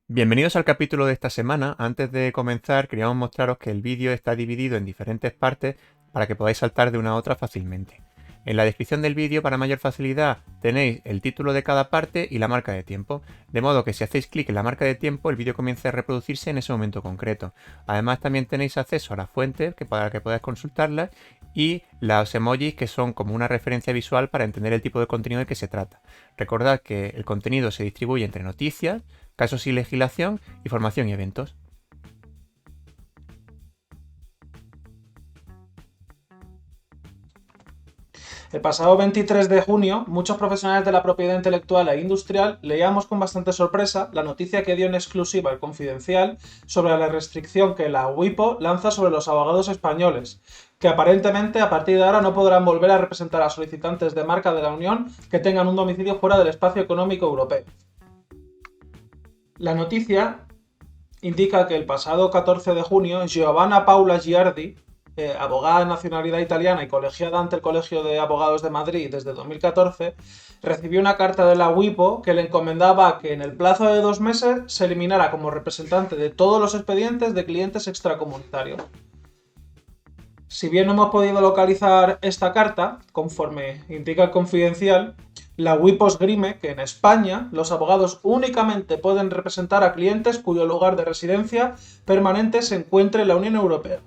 Bienvenidos al capítulo de esta semana. Antes de comenzar, queríamos mostraros que el vídeo está dividido en diferentes partes para que podáis saltar de una a otra fácilmente. En la descripción del vídeo, para mayor facilidad, tenéis el título de cada parte y la marca de tiempo, de modo que si hacéis clic en la marca de tiempo, el vídeo comienza a reproducirse en ese momento concreto. Además, también tenéis acceso a las fuentes para que podáis consultarlas y los emojis, que son como una referencia visual para entender el tipo de contenido de que se trata. Recordad que el contenido se distribuye entre noticias, casos y legislación, y formación y eventos. El pasado 23 de junio, muchos profesionales de la propiedad intelectual e industrial leíamos con bastante sorpresa la noticia que dio en exclusiva el Confidencial sobre la restricción que la WIPO lanza sobre los abogados españoles, que aparentemente a partir de ahora no podrán volver a representar a solicitantes de marca de la Unión que tengan un domicilio fuera del espacio económico europeo. La noticia indica que el pasado 14 de junio, Giovanna Paula Giardi, abogada de nacionalidad italiana y colegiada ante el Colegio de Abogados de Madrid desde 2014, recibió una carta de la WIPO que le encomendaba que en el plazo de 2 meses se eliminara como representante de todos los expedientes de clientes extracomunitarios. Si bien no hemos podido localizar esta carta, conforme indica el Confidencial, la WIPO esgrime que en España los abogados únicamente pueden representar a clientes cuyo lugar de residencia permanente se encuentre en la Unión Europea.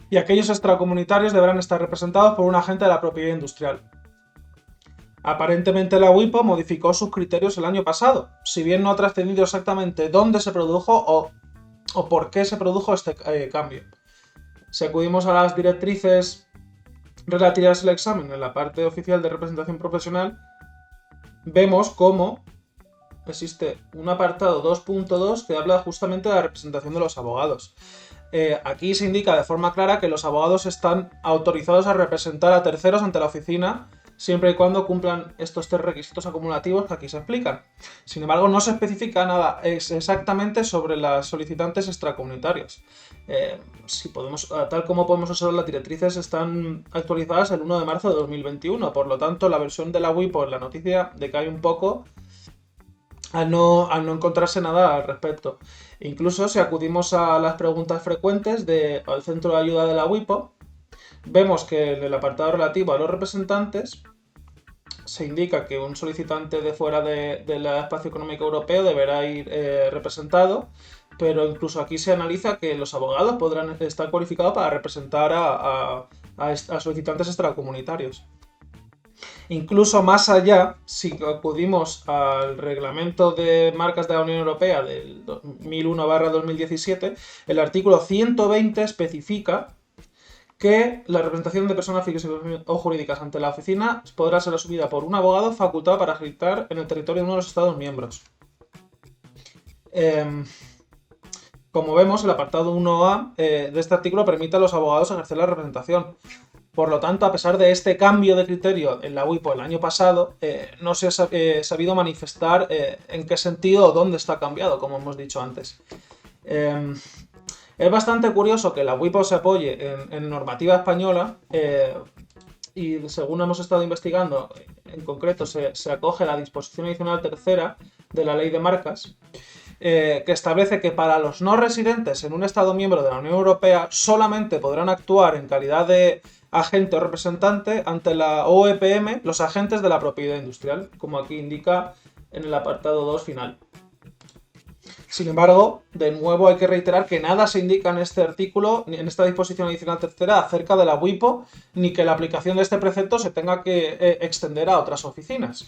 Y aquellos extracomunitarios deberán estar representados por un agente de la propiedad industrial. Aparentemente la WIPO modificó sus criterios el año pasado, si bien no ha trascendido exactamente dónde se produjo o por qué se produjo este cambio. Si acudimos a las directrices relativas al examen en la parte oficial de representación profesional, vemos cómo existe un apartado 2.2 que habla justamente de la representación de los abogados. Aquí se indica de forma clara que los abogados están autorizados a representar a terceros ante la oficina siempre y cuando cumplan estos 3 requisitos acumulativos que aquí se explican. Sin embargo, no se especifica nada exactamente sobre las solicitantes extracomunitarios. Tal como podemos observar, las directrices están actualizadas el 1 de marzo de 2021, por lo tanto la versión de la WIPO en la noticia decae un poco al no encontrarse nada al respecto. Incluso si acudimos a las preguntas frecuentes al centro de ayuda de la WIPO, vemos que en el apartado relativo a los representantes se indica que un solicitante de fuera del espacio económico europeo deberá ir representado, pero incluso aquí se analiza que los abogados podrán estar cualificados para representar a solicitantes extracomunitarios. Incluso más allá, si acudimos al reglamento de marcas de la Unión Europea del 2001/2017, el artículo 120 especifica que la representación de personas físicas o jurídicas ante la oficina podrá ser asumida por un abogado facultado para acreditar en el territorio de uno de los Estados miembros. Como vemos, el apartado 1A de este artículo permite a los abogados ejercer la representación. Por lo tanto, a pesar de este cambio de criterio en la WIPO el año pasado, no se ha sabido manifestar en qué sentido o dónde está cambiado, como hemos dicho antes. Es bastante curioso que la WIPO se apoye en normativa española y, según hemos estado investigando, en concreto se acoge a la disposición adicional tercera de la Ley de Marcas, que establece que para los no residentes en un Estado miembro de la Unión Europea solamente podrán actuar en calidad de agente o representante ante la OEPM los agentes de la propiedad industrial, como aquí indica en el apartado 2 final. Sin embargo, de nuevo hay que reiterar que nada se indica en este artículo, ni en esta disposición adicional tercera, acerca de la WIPO, ni que la aplicación de este precepto se tenga que extender a otras oficinas.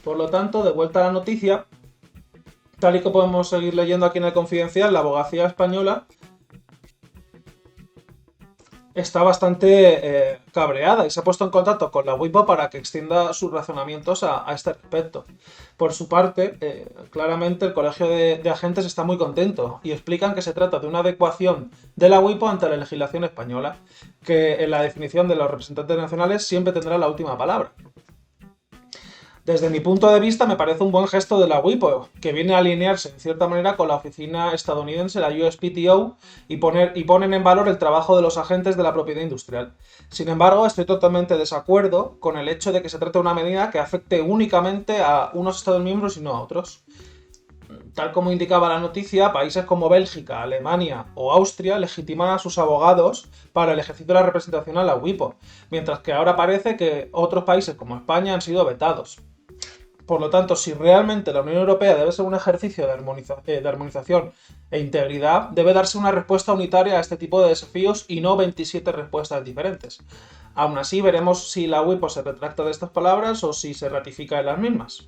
Por lo tanto, de vuelta a la noticia, tal y como podemos seguir leyendo aquí en el Confidencial, la abogacía española está bastante cabreada y se ha puesto en contacto con la WIPO para que extienda sus razonamientos a este respecto. Por su parte, claramente el Colegio de Agentes está muy contento y explican que se trata de una adecuación de la WIPO ante la legislación española, que en la definición de los representantes nacionales siempre tendrá la última palabra. Desde mi punto de vista, me parece un buen gesto de la WIPO, que viene a alinearse en cierta manera con la oficina estadounidense, la USPTO, y ponen en valor el trabajo de los agentes de la propiedad industrial. Sin embargo, estoy totalmente de desacuerdo con el hecho de que se trate de una medida que afecte únicamente a unos Estados miembros y no a otros. Tal como indicaba la noticia, países como Bélgica, Alemania o Austria legitiman a sus abogados para el ejercicio de la representación a la WIPO, mientras que ahora parece que otros países como España han sido vetados. Por lo tanto, si realmente la Unión Europea debe ser un ejercicio de armonización e integridad, debe darse una respuesta unitaria a este tipo de desafíos y no 27 respuestas diferentes. Aún así, veremos si la WIPO se retracta de estas palabras o si se ratifica en las mismas.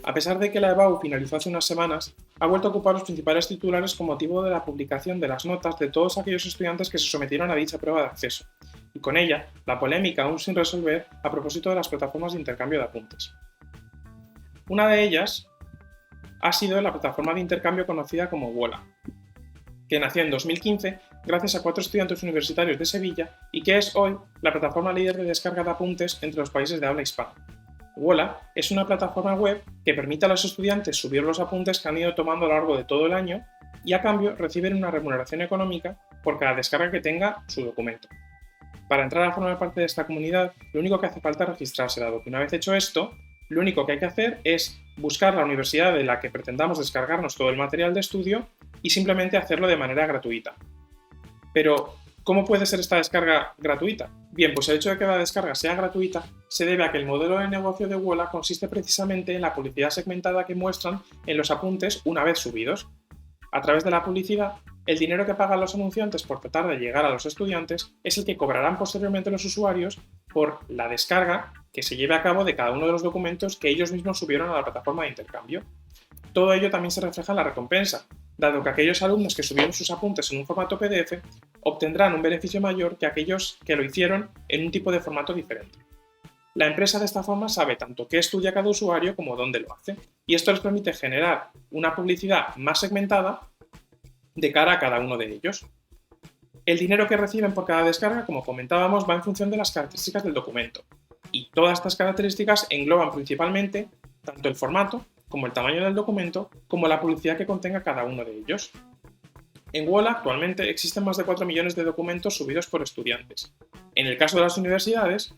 A pesar de que la EBAU finalizó hace unas semanas, ha vuelto a ocupar los principales titulares con motivo de la publicación de las notas de todos aquellos estudiantes que se sometieron a dicha prueba de acceso, y con ella, la polémica aún sin resolver a propósito de las plataformas de intercambio de apuntes. Una de ellas ha sido la plataforma de intercambio conocida como Wola, que nació en 2015 gracias a 4 estudiantes universitarios de Sevilla y que es hoy la plataforma líder de descarga de apuntes entre los países de habla hispana. Wola es una plataforma web que permite a los estudiantes subir los apuntes que han ido tomando a lo largo de todo el año y a cambio reciben una remuneración económica por cada descarga que tenga su documento. Para entrar a formar parte de esta comunidad, lo único que hace falta es registrarse, dado que una vez hecho esto, lo único que hay que hacer es buscar la universidad de la que pretendamos descargarnos todo el material de estudio y simplemente hacerlo de manera gratuita. Pero, ¿cómo puede ser esta descarga gratuita? Bien, pues el hecho de que la descarga sea gratuita se debe a que el modelo de negocio de Wola consiste precisamente en la publicidad segmentada que muestran en los apuntes una vez subidos. A través de la publicidad, el dinero que pagan los anunciantes por tratar de llegar a los estudiantes es el que cobrarán posteriormente los usuarios por la descarga que se lleve a cabo de cada uno de los documentos que ellos mismos subieron a la plataforma de intercambio. Todo ello también se refleja en la recompensa, dado que aquellos alumnos que subieron sus apuntes en un formato PDF obtendrán un beneficio mayor que aquellos que lo hicieron en un tipo de formato diferente. La empresa de esta forma sabe tanto qué estudia cada usuario como dónde lo hace, y esto les permite generar una publicidad más segmentada de cara a cada uno de ellos. El dinero que reciben por cada descarga, como comentábamos, va en función de las características del documento, y todas estas características engloban principalmente tanto el formato, como el tamaño del documento, como la publicidad que contenga cada uno de ellos. En Wola actualmente existen más de 4 millones de documentos subidos por estudiantes. En el caso de las universidades,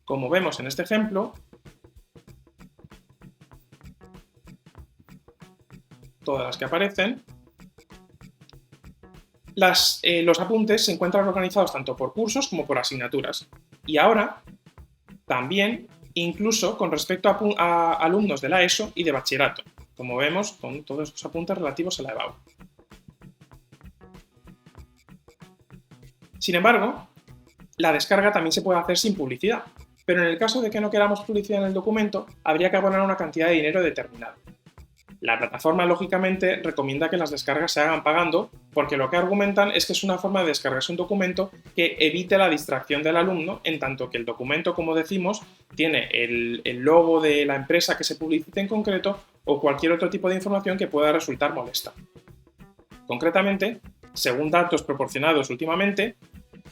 como vemos en este ejemplo, todas las que aparecen, los apuntes se encuentran organizados tanto por cursos como por asignaturas. Y ahora, también, incluso con respecto a alumnos de la ESO y de bachillerato, como vemos con todos estos apuntes relativos a la EBAU. Sin embargo, la descarga también se puede hacer sin publicidad, pero en el caso de que no queramos publicidad en el documento, habría que abonar una cantidad de dinero determinada. La plataforma, lógicamente, recomienda que las descargas se hagan pagando, porque lo que argumentan es que es una forma de descargarse un documento que evite la distracción del alumno, en tanto que el documento, como decimos, tiene el logo de la empresa que se publicite en concreto o cualquier otro tipo de información que pueda resultar molesta. Concretamente, según datos proporcionados últimamente,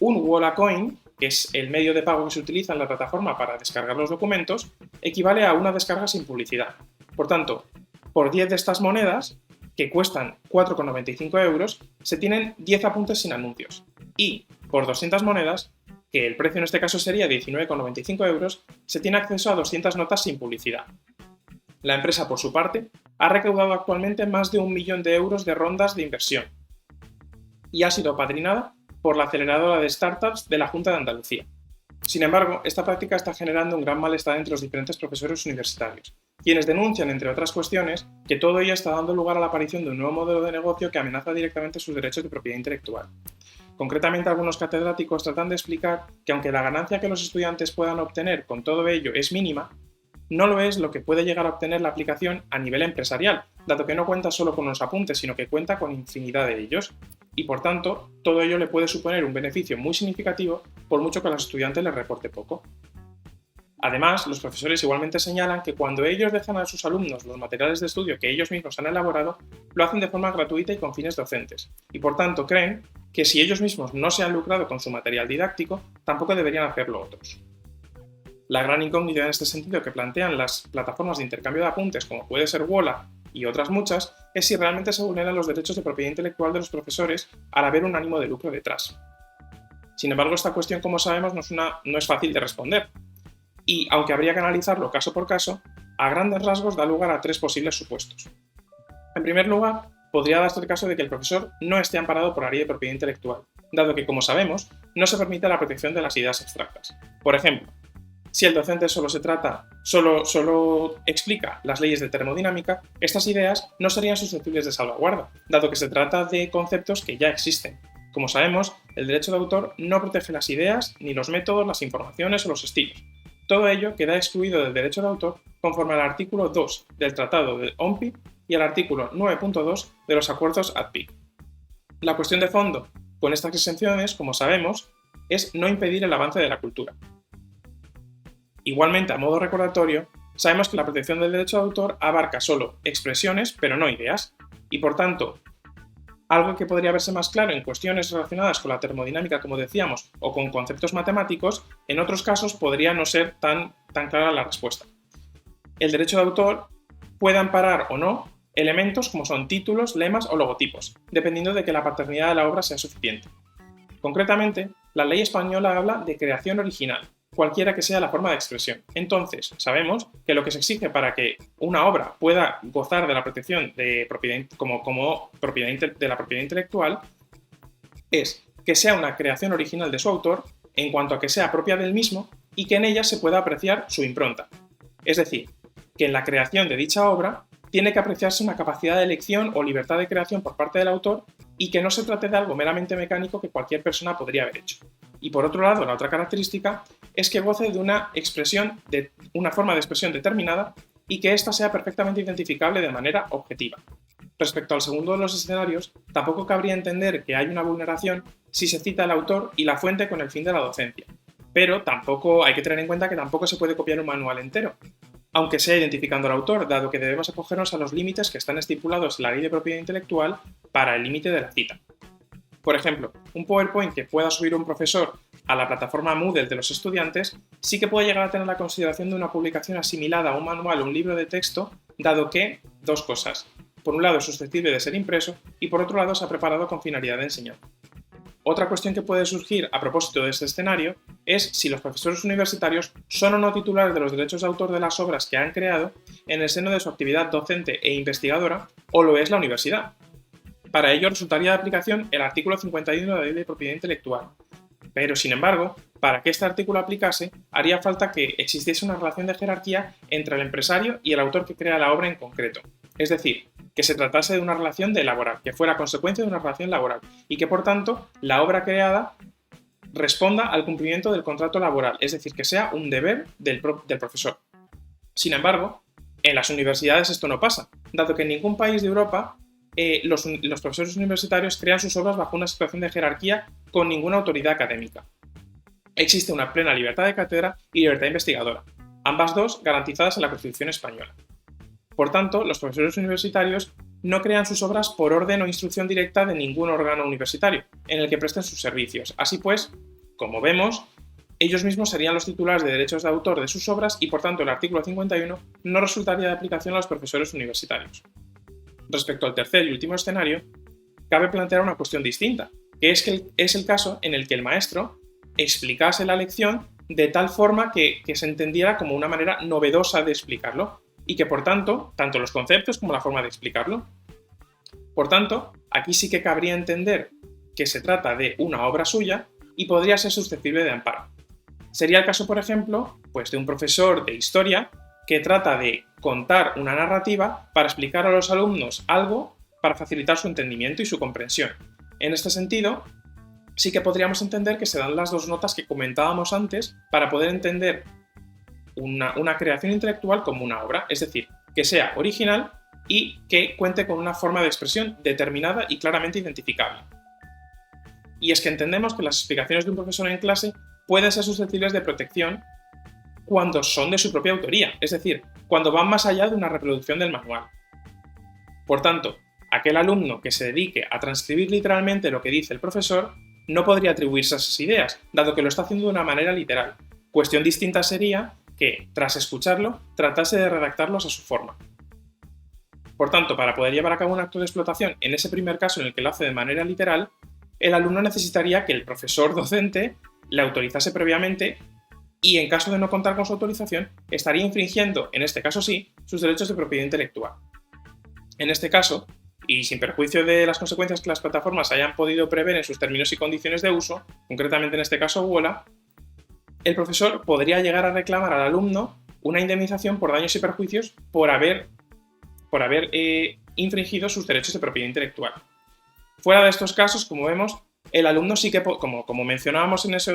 un Wola Coin, que es el medio de pago que se utiliza en la plataforma para descargar los documentos, equivale a una descarga sin publicidad. Por tanto, por 10 de estas monedas, que cuestan 4,95 euros, se tienen 10 apuntes sin anuncios. Y por 200 monedas, que el precio en este caso sería 19,95 euros, se tiene acceso a 200 notas sin publicidad. La empresa, por su parte, ha recaudado actualmente más de 1 millón de euros de rondas de inversión y ha sido apadrinada por la aceleradora de startups de la Junta de Andalucía. Sin embargo, esta práctica está generando un gran malestar entre los diferentes profesores universitarios, quienes denuncian, entre otras cuestiones, que todo ello está dando lugar a la aparición de un nuevo modelo de negocio que amenaza directamente sus derechos de propiedad intelectual. Concretamente, algunos catedráticos tratan de explicar que aunque la ganancia que los estudiantes puedan obtener con todo ello es mínima, no lo es lo que puede llegar a obtener la aplicación a nivel empresarial, dado que no cuenta solo con los apuntes, sino que cuenta con infinidad de ellos, y por tanto, todo ello le puede suponer un beneficio muy significativo, por mucho que a los estudiantes les reporte poco. Además, los profesores igualmente señalan que cuando ellos dejan a sus alumnos los materiales de estudio que ellos mismos han elaborado, lo hacen de forma gratuita y con fines docentes, y por tanto creen que si ellos mismos no se han lucrado con su material didáctico, tampoco deberían hacerlo otros. La gran incógnita en este sentido que plantean las plataformas de intercambio de apuntes, como puede ser Wola y otras muchas, es si realmente se vulneran los derechos de propiedad intelectual de los profesores al haber un ánimo de lucro detrás. Sin embargo, esta cuestión, como sabemos, no es fácil de responder, y aunque habría que analizarlo caso por caso, a grandes rasgos da lugar a 3 posibles supuestos. En primer lugar, podría darse el caso de que el profesor no esté amparado por la ley de propiedad intelectual, dado que, como sabemos, no se permite la protección de las ideas abstractas. Por ejemplo, si el docente solo explica las leyes de termodinámica, estas ideas no serían susceptibles de salvaguarda, dado que se trata de conceptos que ya existen. Como sabemos, el derecho de autor no protege las ideas, ni los métodos, las informaciones o los estilos. Todo ello queda excluido del derecho de autor conforme al artículo 2 del Tratado de OMPI y al artículo 9.2 de los acuerdos ADPIC. La cuestión de fondo con estas exenciones, como sabemos, es no impedir el avance de la cultura. Igualmente, a modo recordatorio, sabemos que la protección del derecho de autor abarca solo expresiones, pero no ideas, y por tanto, algo que podría verse más claro en cuestiones relacionadas con la termodinámica, como decíamos, o con conceptos matemáticos, en otros casos podría no ser tan clara la respuesta. El derecho de autor puede amparar o no elementos como son títulos, lemas o logotipos, dependiendo de que la paternidad de la obra sea suficiente. Concretamente, la ley española habla de creación original, cualquiera que sea la forma de expresión. Entonces, sabemos que lo que se exige para que una obra pueda gozar de la protección de propiedad, de la propiedad intelectual es que sea una creación original de su autor en cuanto a que sea propia del mismo y que en ella se pueda apreciar su impronta. Es decir, que en la creación de dicha obra tiene que apreciarse una capacidad de elección o libertad de creación por parte del autor y que no se trate de algo meramente mecánico que cualquier persona podría haber hecho. Y por otro lado, la otra característica es que goce de una forma de expresión determinada y que ésta sea perfectamente identificable de manera objetiva. Respecto al segundo de los escenarios, tampoco cabría entender que hay una vulneración si se cita el autor y la fuente con el fin de la docencia. Pero tampoco hay que tener en cuenta que tampoco se puede copiar un manual entero, aunque sea identificando al autor, dado que debemos acogernos a los límites que están estipulados en la ley de propiedad intelectual para el límite de la cita. Por ejemplo, un PowerPoint que pueda subir un profesor a la plataforma Moodle de los estudiantes sí que puede llegar a tener la consideración de una publicación asimilada a un manual o un libro de texto, dado que, dos cosas. Por un lado es susceptible de ser impreso y por otro lado se ha preparado con finalidad de enseñar. Otra cuestión que puede surgir a propósito de este escenario es si los profesores universitarios son o no titulares de los derechos de autor de las obras que han creado en el seno de su actividad docente e investigadora o lo es la universidad. Para ello resultaría de aplicación el artículo 51 de la Ley de Propiedad Intelectual. Pero, sin embargo, para que este artículo aplicase, haría falta que existiese una relación de jerarquía entre el empresario y el autor que crea la obra en concreto. Es decir, que se tratase de una relación laboral, que fuera consecuencia de una relación laboral y que, por tanto, la obra creada responda al cumplimiento del contrato laboral, es decir, que sea un deber del profesor. Sin embargo, en las universidades esto no pasa, dado que en ningún país de Europa los profesores universitarios crean sus obras bajo una situación de jerarquía con ninguna autoridad académica. Existe una plena libertad de cátedra y libertad investigadora, ambas dos garantizadas en la Constitución española. Por tanto, los profesores universitarios no crean sus obras por orden o instrucción directa de ningún órgano universitario en el que presten sus servicios. Así pues, como vemos, ellos mismos serían los titulares de derechos de autor de sus obras y, por tanto, el artículo 51 no resultaría de aplicación a los profesores universitarios. Respecto al tercer y último escenario, cabe plantear una cuestión distinta, que es el caso en el que el maestro explicase la lección de tal forma que se entendiera como una manera novedosa de explicarlo y que, por tanto, tanto los conceptos como la forma de explicarlo. Por tanto, aquí sí que cabría entender que se trata de una obra suya y podría ser susceptible de amparo. Sería el caso, por ejemplo, de un profesor de historia que trata de contar una narrativa para explicar a los alumnos algo para facilitar su entendimiento y su comprensión. En este sentido, sí que podríamos entender que se dan las dos notas que comentábamos antes para poder entender una creación intelectual como una obra, es decir, que sea original y que cuente con una forma de expresión determinada y claramente identificable. Y es que entendemos que las explicaciones de un profesor en clase pueden ser susceptibles de protección cuando son de su propia autoría, es decir, cuando van más allá de una reproducción del manual. Por tanto, aquel alumno que se dedique a transcribir literalmente lo que dice el profesor no podría atribuirse a esas ideas, dado que lo está haciendo de una manera literal. Cuestión distinta sería que, tras escucharlo, tratase de redactarlos a su forma. Por tanto, para poder llevar a cabo un acto de explotación, en ese primer caso en el que lo hace de manera literal, el alumno necesitaría que el profesor docente le autorizase previamente y, en caso de no contar con su autorización, estaría infringiendo, en este caso sí, sus derechos de propiedad intelectual. En este caso, y sin perjuicio de las consecuencias que las plataformas hayan podido prever en sus términos y condiciones de uso, concretamente en este caso Wola, el profesor podría llegar a reclamar al alumno una indemnización por daños y perjuicios por haber infringido sus derechos de propiedad intelectual. Fuera de estos casos, como vemos, el alumno sí que, como mencionábamos en ese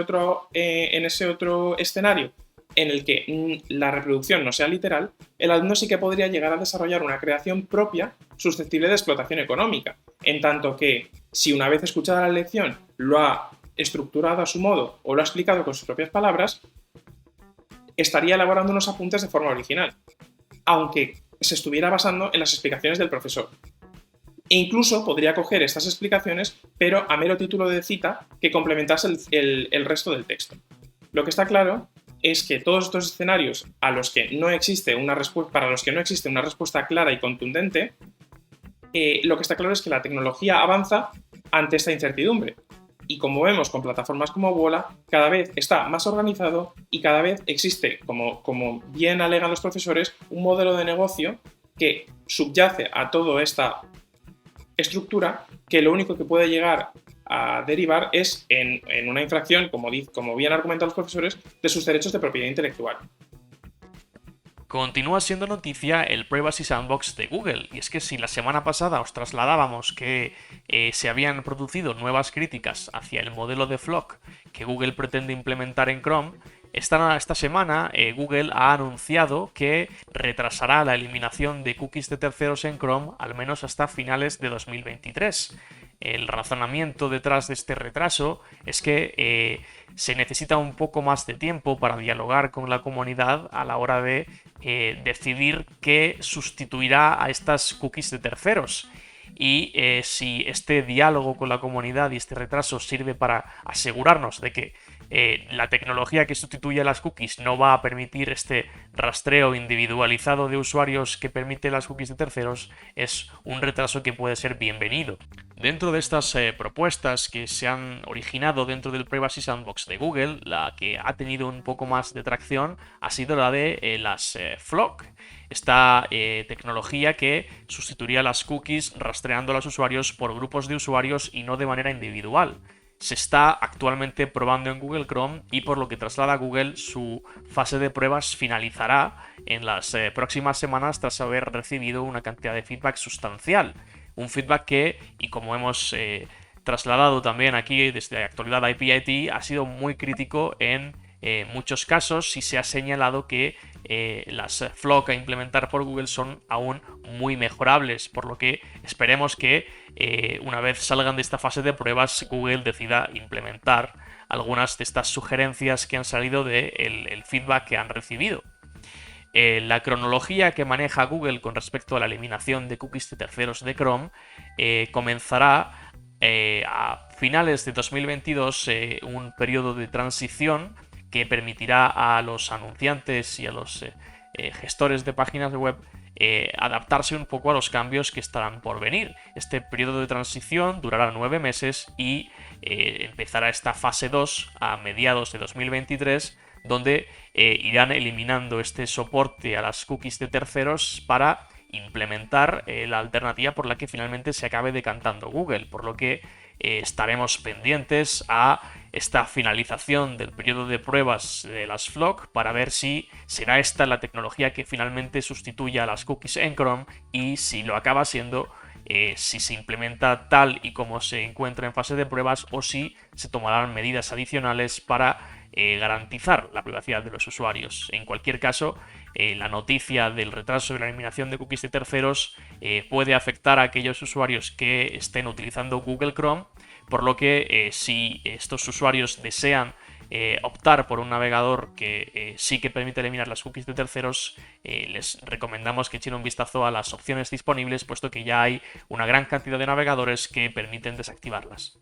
otro escenario, en el que la reproducción no sea literal, el alumno sí que podría llegar a desarrollar una creación propia susceptible de explotación económica, en tanto que, si una vez escuchada la lección lo ha estructurado a su modo o lo ha explicado con sus propias palabras, estaría elaborando unos apuntes de forma original, aunque se estuviera basando en las explicaciones del profesor. E incluso podría coger estas explicaciones, pero a mero título de cita, que complementase el resto del texto. Lo que está claro es que todos estos escenarios para los que no existe una respuesta clara y contundente, lo que está claro es que la tecnología avanza ante esta incertidumbre. Y como vemos con plataformas como Wola, cada vez está más organizado y cada vez existe, como bien alegan los profesores, un modelo de negocio que subyace a toda esta estructura, que lo único que puede llegar a derivar es en una infracción, como bien argumentan los profesores, de sus derechos de propiedad intelectual. Continúa siendo noticia el Privacy Sandbox de Google, y es que si la semana pasada os trasladábamos que se habían producido nuevas críticas hacia el modelo de FLoC que Google pretende implementar en Chrome, esta semana Google ha anunciado que retrasará la eliminación de cookies de terceros en Chrome al menos hasta finales de 2023. El razonamiento detrás de este retraso es que se necesita un poco más de tiempo para dialogar con la comunidad a la hora de decidir qué sustituirá a estas cookies de terceros. Y si este diálogo con la comunidad y este retraso sirve para asegurarnos de que la tecnología que sustituye a las cookies no va a permitir este rastreo individualizado de usuarios que permite las cookies de terceros, es un retraso que puede ser bienvenido. Dentro de estas propuestas que se han originado dentro del Privacy Sandbox de Google, la que ha tenido un poco más de tracción ha sido la de las FLoC. Esta tecnología que sustituiría las cookies rastreando a los usuarios por grupos de usuarios y no de manera individual. Se está actualmente probando en Google Chrome y por lo que traslada Google, su fase de pruebas finalizará en las próximas semanas tras haber recibido una cantidad de feedback sustancial. Un feedback que, y como hemos trasladado también aquí desde Actualidad IP-IT, ha sido muy crítico en muchos casos y se ha señalado que las FLoC a implementar por Google son aún muy mejorables, por lo que esperemos que una vez salgan de esta fase de pruebas, Google decida implementar algunas de estas sugerencias que han salido del feedback que han recibido. La cronología que maneja Google con respecto a la eliminación de cookies de terceros de Chrome comenzará a finales de 2022 un periodo de transición que permitirá a los anunciantes y a los gestores de páginas web adaptarse un poco a los cambios que estarán por venir. Este periodo de transición durará 9 meses y empezará esta fase 2 a mediados de 2023, donde irán eliminando este soporte a las cookies de terceros para implementar la alternativa por la que finalmente se acabe decantando Google, por lo que estaremos pendientes a esta finalización del periodo de pruebas de las FLoC para ver si será esta la tecnología que finalmente sustituya a las cookies en Chrome y si lo acaba siendo, si se implementa tal y como se encuentra en fase de pruebas o si se tomarán medidas adicionales para garantizar la privacidad de los usuarios. En cualquier caso, la noticia del retraso de la eliminación de cookies de terceros puede afectar a aquellos usuarios que estén utilizando Google Chrome, por lo que si estos usuarios desean optar por un navegador que sí que permite eliminar las cookies de terceros, les recomendamos que echen un vistazo a las opciones disponibles, puesto que ya hay una gran cantidad de navegadores que permiten desactivarlas.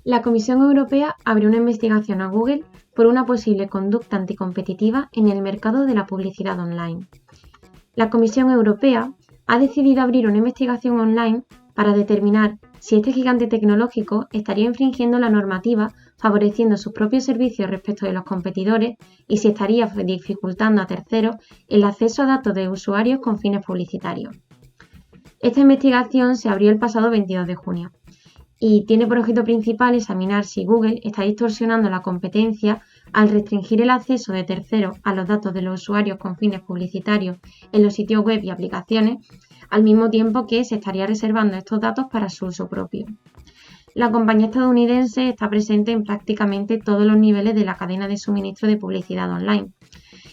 La Comisión Europea abrió una investigación a Google por una posible conducta anticompetitiva en el mercado de la publicidad online. La Comisión Europea ha decidido abrir una investigación online para determinar si este gigante tecnológico estaría infringiendo la normativa favoreciendo sus propios servicios respecto de los competidores y si estaría dificultando a terceros el acceso a datos de usuarios con fines publicitarios. Esta investigación se abrió el pasado 22 de junio y tiene por objeto principal examinar si Google está distorsionando la competencia al restringir el acceso de terceros a los datos de los usuarios con fines publicitarios en los sitios web y aplicaciones, al mismo tiempo que se estaría reservando estos datos para su uso propio. La compañía estadounidense está presente en prácticamente todos los niveles de la cadena de suministro de publicidad online.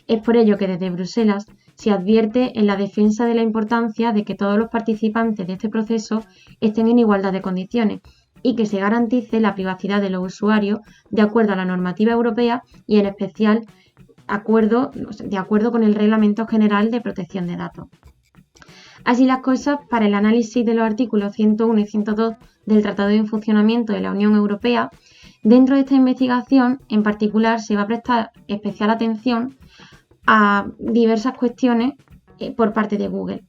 Es por ello que desde Bruselas se advierte en la defensa de la importancia de que todos los participantes de este proceso estén en igualdad de condiciones y que se garantice la privacidad de los usuarios de acuerdo a la normativa europea y en especial de acuerdo con el Reglamento General de Protección de Datos. Así las cosas, para el análisis de los artículos 101 y 102 del Tratado de Funcionamiento de la Unión Europea, dentro de esta investigación en particular se va a prestar especial atención a diversas cuestiones por parte de Google.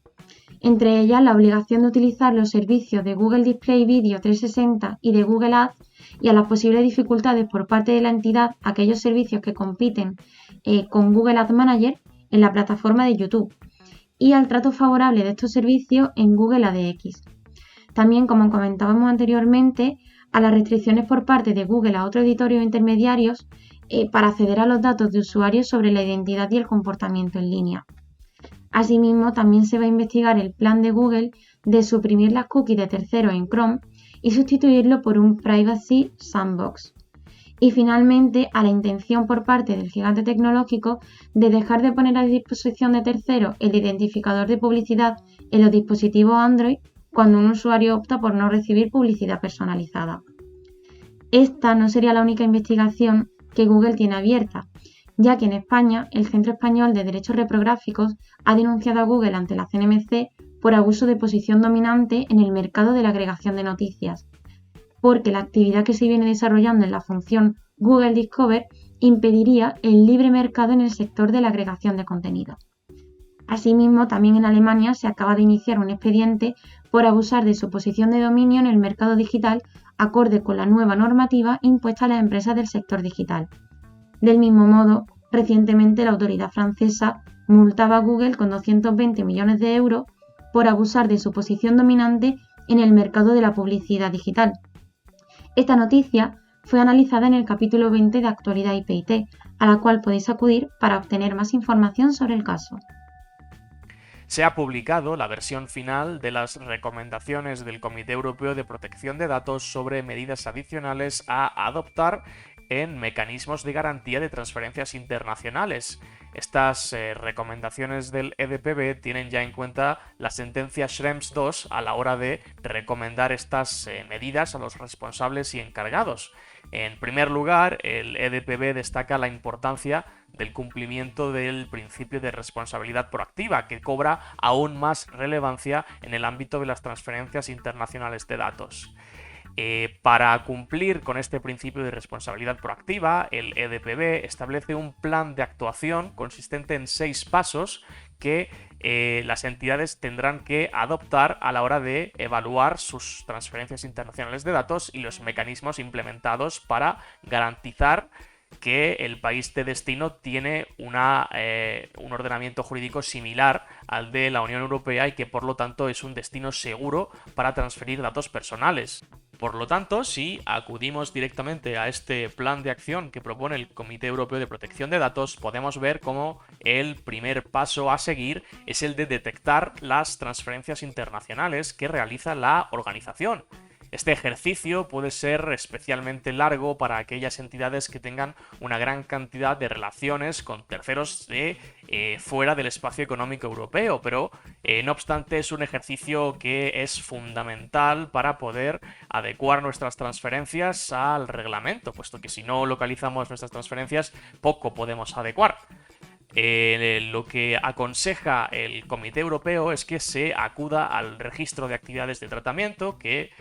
Entre ellas, la obligación de utilizar los servicios de Google Display Video 360 y de Google Ads y a las posibles dificultades por parte de la entidad a aquellos servicios que compiten con Google Ad Manager en la plataforma de YouTube y al trato favorable de estos servicios en Google ADX. También, como comentábamos anteriormente, a las restricciones por parte de Google a otros editorios intermediarios para acceder a los datos de usuarios sobre la identidad y el comportamiento en línea. Asimismo, también se va a investigar el plan de Google de suprimir las cookies de terceros en Chrome y sustituirlo por un Privacy Sandbox. Y finalmente, a la intención por parte del gigante tecnológico de dejar de poner a disposición de terceros el identificador de publicidad en los dispositivos Android cuando un usuario opta por no recibir publicidad personalizada. Esta no sería la única investigación que Google tiene abierta, ya que en España el Centro Español de Derechos Reprográficos ha denunciado a Google ante la CNMC por abuso de posición dominante en el mercado de la agregación de noticias, porque la actividad que se viene desarrollando en la función Google Discover impediría el libre mercado en el sector de la agregación de contenido. Asimismo, también en Alemania se acaba de iniciar un expediente por abusar de su posición de dominio en el mercado digital acorde con la nueva normativa impuesta a las empresas del sector digital. Del mismo modo, recientemente la autoridad francesa multaba a Google con 220 millones de euros por abusar de su posición dominante en el mercado de la publicidad digital. Esta noticia fue analizada en el capítulo 20 de Actualidad IP&T, a la cual podéis acudir para obtener más información sobre el caso. Se ha publicado la versión final de las recomendaciones del Comité Europeo de Protección de Datos sobre medidas adicionales a adoptar en mecanismos de garantía de transferencias internacionales. Estas recomendaciones del EDPB tienen ya en cuenta la sentencia Schrems II a la hora de recomendar estas medidas a los responsables y encargados. En primer lugar, el EDPB destaca la importancia del cumplimiento del principio de responsabilidad proactiva, que cobra aún más relevancia en el ámbito de las transferencias internacionales de datos. Para cumplir con este principio de responsabilidad proactiva, el EDPB establece un plan de actuación consistente en 6 pasos que las entidades tendrán que adoptar a la hora de evaluar sus transferencias internacionales de datos y los mecanismos implementados para garantizar que el país de destino tiene un ordenamiento jurídico similar al de la Unión Europea y que por lo tanto es un destino seguro para transferir datos personales. Por lo tanto, si acudimos directamente a este plan de acción que propone el Comité Europeo de Protección de Datos, podemos ver cómo el primer paso a seguir es el de detectar las transferencias internacionales que realiza la organización. Este ejercicio puede ser especialmente largo para aquellas entidades que tengan una gran cantidad de relaciones con terceros de fuera del espacio económico europeo, pero no obstante es un ejercicio que es fundamental para poder adecuar nuestras transferencias al reglamento, puesto que si no localizamos nuestras transferencias poco podemos adecuar. Lo que aconseja el Comité Europeo es que se acuda al registro de actividades de tratamiento que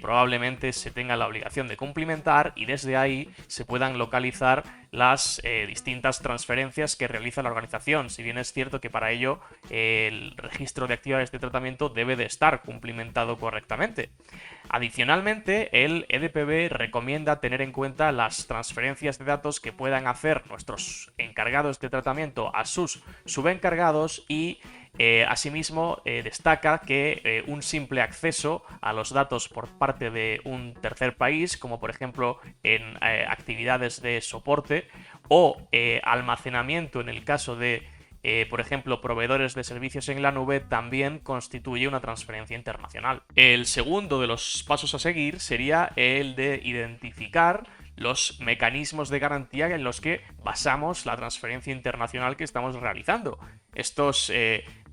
probablemente se tenga la obligación de cumplimentar y desde ahí se puedan localizar las distintas transferencias que realiza la organización, si bien es cierto que para ello el registro de actividades de tratamiento debe de estar cumplimentado correctamente. Adicionalmente, el EDPB recomienda tener en cuenta las transferencias de datos que puedan hacer nuestros encargados de tratamiento a sus subencargados y Asimismo, destaca que un simple acceso a los datos por parte de un tercer país, como por ejemplo en actividades de soporte o almacenamiento en el caso de, por ejemplo, proveedores de servicios en la nube, también constituye una transferencia internacional. El segundo de los pasos a seguir sería el de identificar los mecanismos de garantía en los que basamos la transferencia internacional que estamos realizando. Estos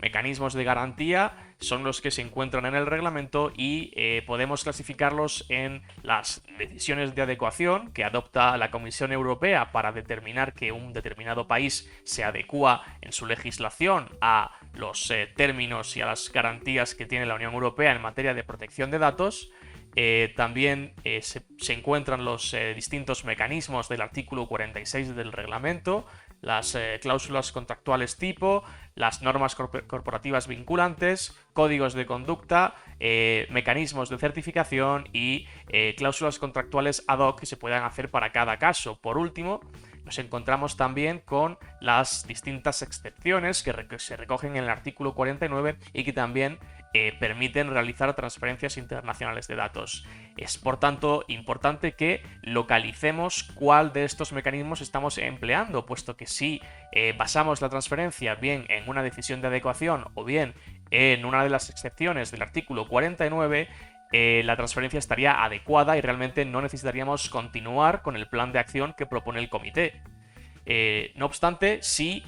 mecanismos de garantía son los que se encuentran en el reglamento y podemos clasificarlos en las decisiones de adecuación que adopta la Comisión Europea para determinar que un determinado país se adecúa en su legislación a los términos y a las garantías que tiene la Unión Europea en materia de protección de datos. También se encuentran los distintos mecanismos del artículo 46 del reglamento, las cláusulas contractuales tipo, las normas corporativas vinculantes, códigos de conducta, mecanismos de certificación y cláusulas contractuales ad hoc que se puedan hacer para cada caso. Por último, nos encontramos también con las distintas excepciones que se recogen en el artículo 49 y que también permiten realizar transferencias internacionales de datos. Es por tanto importante que localicemos cuál de estos mecanismos estamos empleando, puesto que si basamos la transferencia bien en una decisión de adecuación o bien en una de las excepciones del artículo 49, la transferencia estaría adecuada y realmente no necesitaríamos continuar con el plan de acción que propone el comité. No obstante, si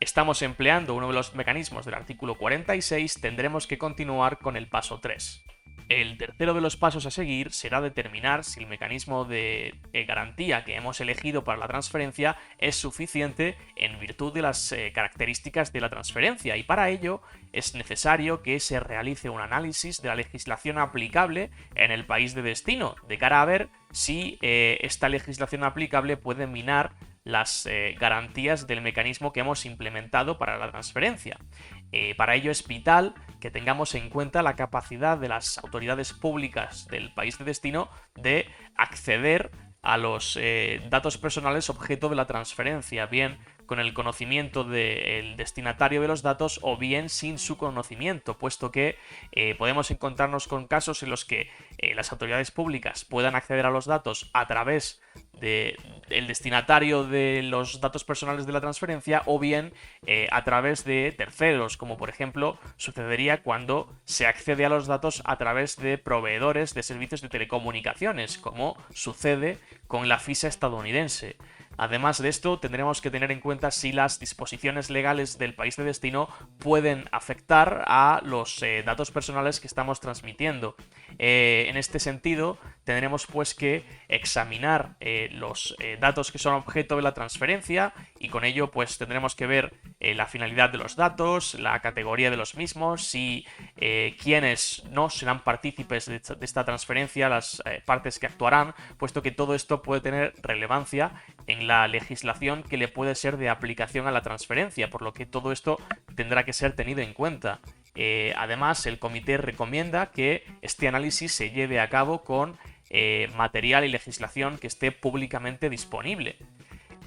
estamos empleando uno de los mecanismos del artículo 46, tendremos que continuar con el paso 3. El tercero de los pasos a seguir será determinar si el mecanismo de garantía que hemos elegido para la transferencia es suficiente en virtud de las características de la transferencia, y para ello es necesario que se realice un análisis de la legislación aplicable en el país de destino, de cara a ver si esta legislación aplicable puede minar las garantías del mecanismo que hemos implementado para la transferencia. Para ello es vital que tengamos en cuenta la capacidad de las autoridades públicas del país de destino de acceder a los datos personales objeto de la transferencia, bien con el conocimiento del destinatario de los datos o bien sin su conocimiento, puesto que podemos encontrarnos con casos en los que las autoridades públicas puedan acceder a los datos a través del destinatario de los datos personales de la transferencia o bien a través de terceros, como por ejemplo sucedería cuando se accede a los datos a través de proveedores de servicios de telecomunicaciones, como sucede con la FISA estadounidense. Además de esto, tendremos que tener en cuenta si las disposiciones legales del país de destino pueden afectar a los datos personales que estamos transmitiendo. En este sentido, tendremos pues que examinar los datos que son objeto de la transferencia y con ello pues tendremos que ver la finalidad de los datos, la categoría de los mismos, y quiénes no serán partícipes de esta transferencia, las partes que actuarán, puesto que todo esto puede tener relevancia en la legislación que le puede ser de aplicación a la transferencia, por lo que todo esto tendrá que ser tenido en cuenta. Además, el comité recomienda que este análisis se lleve a cabo con material y legislación que esté públicamente disponible.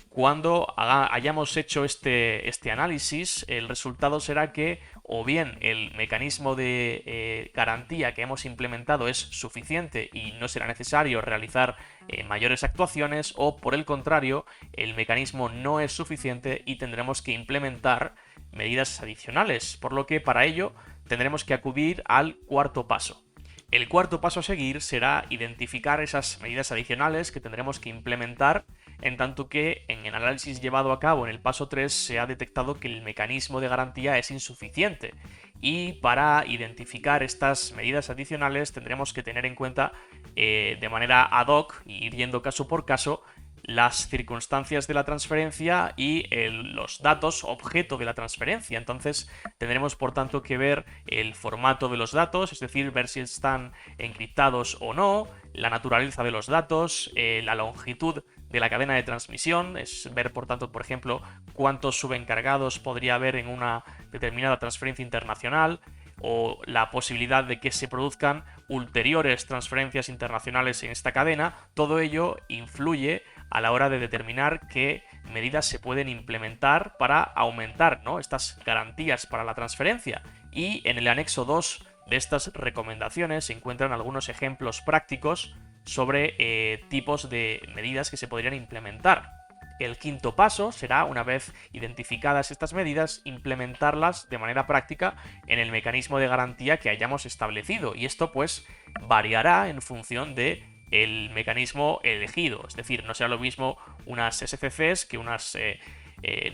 Cuando hayamos hecho este análisis, el resultado será que o bien el mecanismo de garantía que hemos implementado es suficiente y no será necesario realizar mayores actuaciones, o por el contrario, el mecanismo no es suficiente y tendremos que implementar medidas adicionales, por lo que para ello tendremos que acudir al cuarto paso. El cuarto paso a seguir será identificar esas medidas adicionales que tendremos que implementar, en tanto que en el análisis llevado a cabo en el paso 3 se ha detectado que el mecanismo de garantía es insuficiente, y para identificar estas medidas adicionales tendremos que tener en cuenta de manera ad hoc y ir yendo caso por caso las circunstancias de la transferencia y los datos objeto de la transferencia. Entonces tendremos por tanto que ver el formato de los datos, es decir, ver si están encriptados o no, la naturaleza de los datos, la longitud de la cadena de transmisión, es ver por tanto, por ejemplo, cuántos subencargados podría haber en una determinada transferencia internacional, o la posibilidad de que se produzcan ulteriores transferencias internacionales en esta cadena. Todo ello influye a la hora de determinar que medidas se pueden implementar para aumentar, ¿no?, estas garantías para la transferencia. Y en el anexo 2 de estas recomendaciones se encuentran algunos ejemplos prácticos sobre tipos de medidas que se podrían implementar. El quinto paso será, una vez identificadas estas medidas, implementarlas de manera práctica en el mecanismo de garantía que hayamos establecido, y esto pues variará en función de el mecanismo elegido. Es decir, no será lo mismo unas SCCs que unas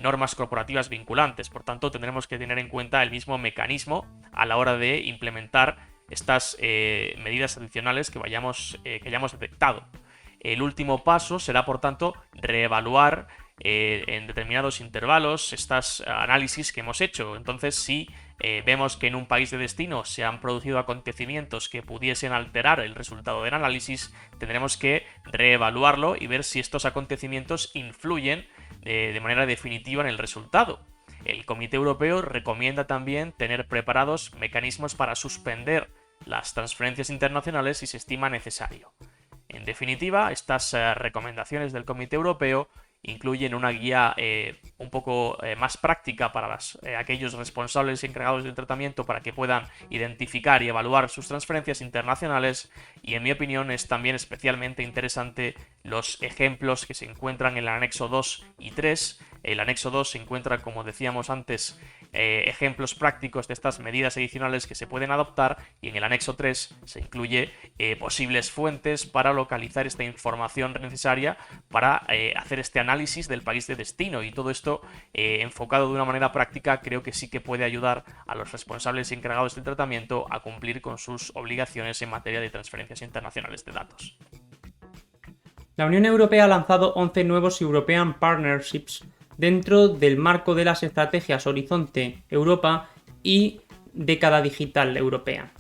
normas corporativas vinculantes. Por tanto, tendremos que tener en cuenta el mismo mecanismo a la hora de implementar estas medidas adicionales que hayamos detectado. El último paso será, por tanto, reevaluar en determinados intervalos estos análisis que hemos hecho. Entonces, si vemos que en un país de destino se han producido acontecimientos que pudiesen alterar el resultado del análisis, tendremos que reevaluarlo y ver si estos acontecimientos influyen de manera definitiva en el resultado. El Comité Europeo recomienda también tener preparados mecanismos para suspender las transferencias internacionales si se estima necesario. En definitiva, estas recomendaciones del Comité Europeo incluyen una guía un poco más práctica para aquellos responsables y encargados del tratamiento para que puedan identificar y evaluar sus transferencias internacionales, y en mi opinión es también especialmente interesante los ejemplos que se encuentran en el anexo 2 y 3. El anexo 2 se encuentra, como decíamos antes, ejemplos prácticos de estas medidas adicionales que se pueden adoptar, y en el anexo 3 se incluye posibles fuentes para localizar esta información necesaria para hacer este análisis del país de destino, y todo esto enfocado de una manera práctica creo que sí que puede ayudar a los responsables y encargados del tratamiento a cumplir con sus obligaciones en materia de transferencias internacionales de datos. La Unión Europea ha lanzado 11 nuevos European Partnerships dentro del marco de las estrategias Horizonte Europa y Década Digital Europea.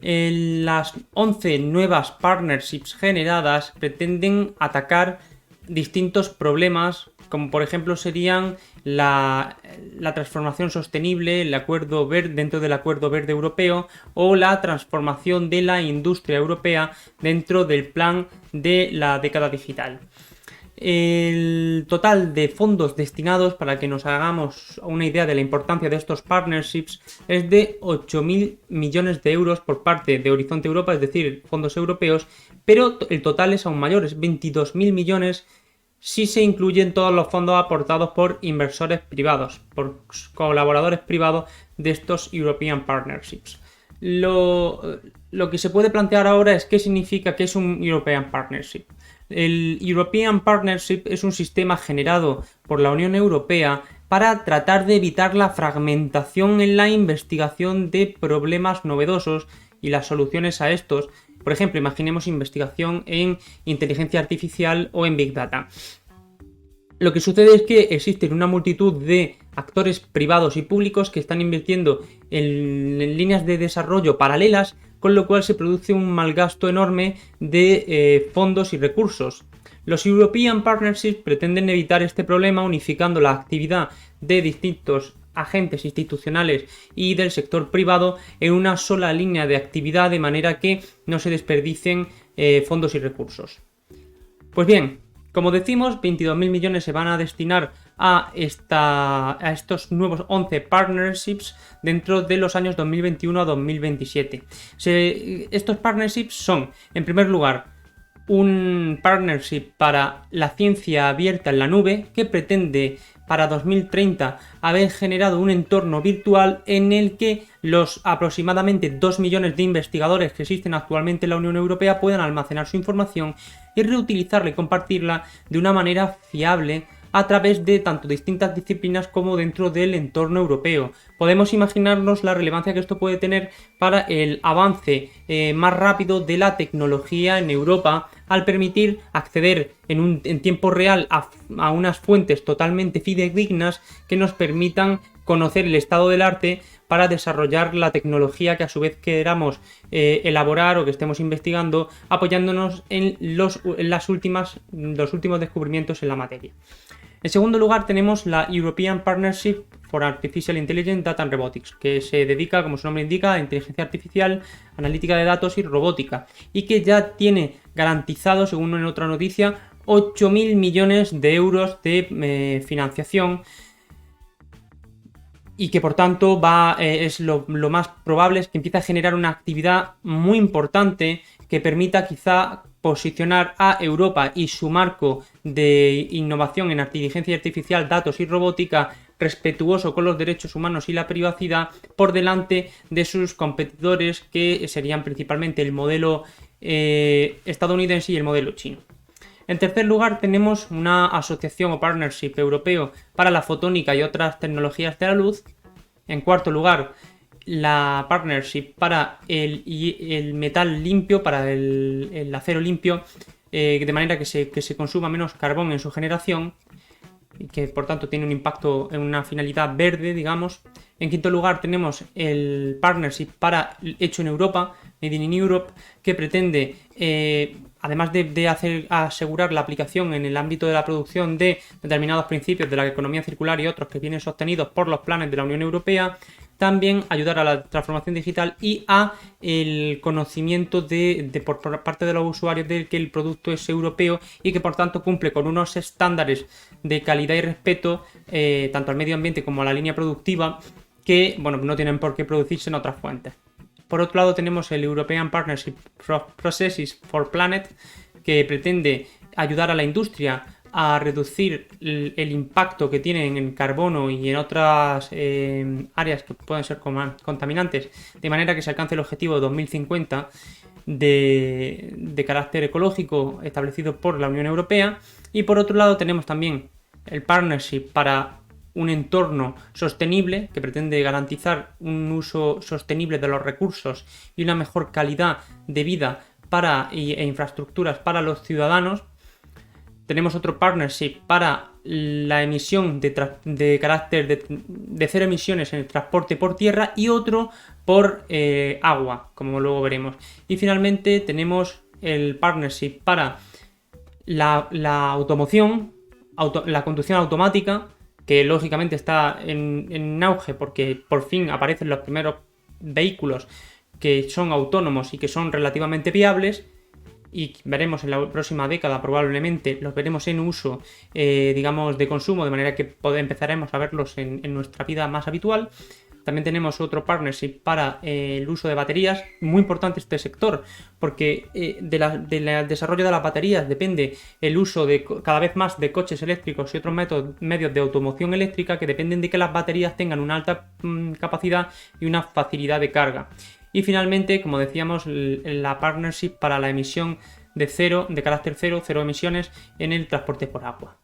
Las 11 nuevas partnerships generadas pretenden atacar distintos problemas, como por ejemplo serían la transformación sostenible, el acuerdo verde dentro del Acuerdo Verde Europeo, o la transformación de la industria europea dentro del plan de la década digital. El total de fondos destinados, para que nos hagamos una idea de la importancia de estos partnerships, es de 8.000 millones de euros por parte de Horizonte Europa, es decir, fondos europeos, pero el total es aún mayor, es 22.000 millones si se incluyen todos los fondos aportados por inversores privados, por colaboradores privados de estos European Partnerships. Lo que se puede plantear ahora es qué significa que es un European Partnership. El European Partnership es un sistema generado por la Unión Europea para tratar de evitar la fragmentación en la investigación de problemas novedosos y las soluciones a estos. Por ejemplo, imaginemos investigación en inteligencia artificial o en Big Data. Lo que sucede es que existen una multitud de actores privados y públicos que están invirtiendo en líneas de desarrollo paralelas, con lo cual se produce un malgasto enorme de fondos y recursos. Los European Partnerships pretenden evitar este problema unificando la actividad de distintos agentes institucionales y del sector privado en una sola línea de actividad, de manera que no se desperdicien fondos y recursos. Pues bien, como decimos, 22.000 millones se van a destinar a estos nuevos 11 partnerships dentro de los años 2021 a 2027. Estos partnerships son, en primer lugar, un partnership para la ciencia abierta en la nube, que pretende para 2030 haber generado un entorno virtual en el que los aproximadamente 2 millones de investigadores que existen actualmente en la Unión Europea puedan almacenar su información y reutilizarla y compartirla de una manera fiable a través de tanto distintas disciplinas como dentro del entorno europeo. Podemos imaginarnos la relevancia que esto puede tener para el avance más rápido de la tecnología en Europa, al permitir acceder en tiempo real a unas fuentes totalmente fidedignas que nos permitan conocer el estado del arte para desarrollar la tecnología que a su vez queramos elaborar o que estemos investigando, apoyándonos en los últimos descubrimientos en la materia. En segundo lugar tenemos la European Partnership for Artificial Intelligence, Data and Robotics, que se dedica, como su nombre indica, a inteligencia artificial, analítica de datos y robótica, y que ya tiene garantizado, según en otra noticia, 8.000 millones de euros de financiación, y que por tanto es lo más probable es que empiece a generar una actividad muy importante que permita quizá posicionar a Europa y su marco de innovación en inteligencia artificial, datos y robótica respetuoso con los derechos humanos y la privacidad por delante de sus competidores, que serían principalmente el modelo estadounidense y el modelo chino. En tercer lugar, tenemos una asociación o partnership europeo para la fotónica y otras tecnologías de la luz. En cuarto lugar, la partnership para el metal limpio, para el acero limpio, de manera que se consuma menos carbón en su generación y que por tanto tiene un impacto en una finalidad verde, digamos. En quinto lugar tenemos el partnership para hecho en Europa, Made in Europe, que pretende, además de asegurar la aplicación en el ámbito de la producción de determinados principios de la economía circular y otros que vienen sostenidos por los planes de la Unión Europea, también ayudar a la transformación digital y a el conocimiento por parte de los usuarios de que el producto es europeo y que por tanto cumple con unos estándares de calidad y respeto tanto al medio ambiente como a la línea productiva, que no tienen por qué producirse en otras fuentes. Por otro lado tenemos el European Partnership Processes for Planet, que pretende ayudar a la industria a reducir el impacto que tienen en carbono y en otras áreas que pueden ser contaminantes, de manera que se alcance el objetivo de 2050 de carácter ecológico establecido por la Unión Europea. Y por otro lado tenemos también el Partnership para un entorno sostenible, que pretende garantizar un uso sostenible de los recursos y una mejor calidad de vida e infraestructuras para los ciudadanos. Tenemos otro partnership para la emisión de carácter de cero emisiones en el transporte por tierra y otro por agua, como luego veremos. Y finalmente tenemos el partnership para la automoción, la conducción automática, que lógicamente está en auge porque por fin aparecen los primeros vehículos que son autónomos y que son relativamente viables. Y veremos en la próxima década, probablemente los veremos en uso, digamos, de consumo, de manera que empezaremos a verlos en nuestra vida más habitual. También tenemos otro partnership para el uso de baterías, muy importante este sector, porque del desarrollo de las baterías depende el uso de cada vez más de coches eléctricos y otros medios de automoción eléctrica que dependen de que las baterías tengan una alta capacidad y una facilidad de carga. Y finalmente, como decíamos, la partnership para la emisión de carácter cero emisiones en el transporte por agua.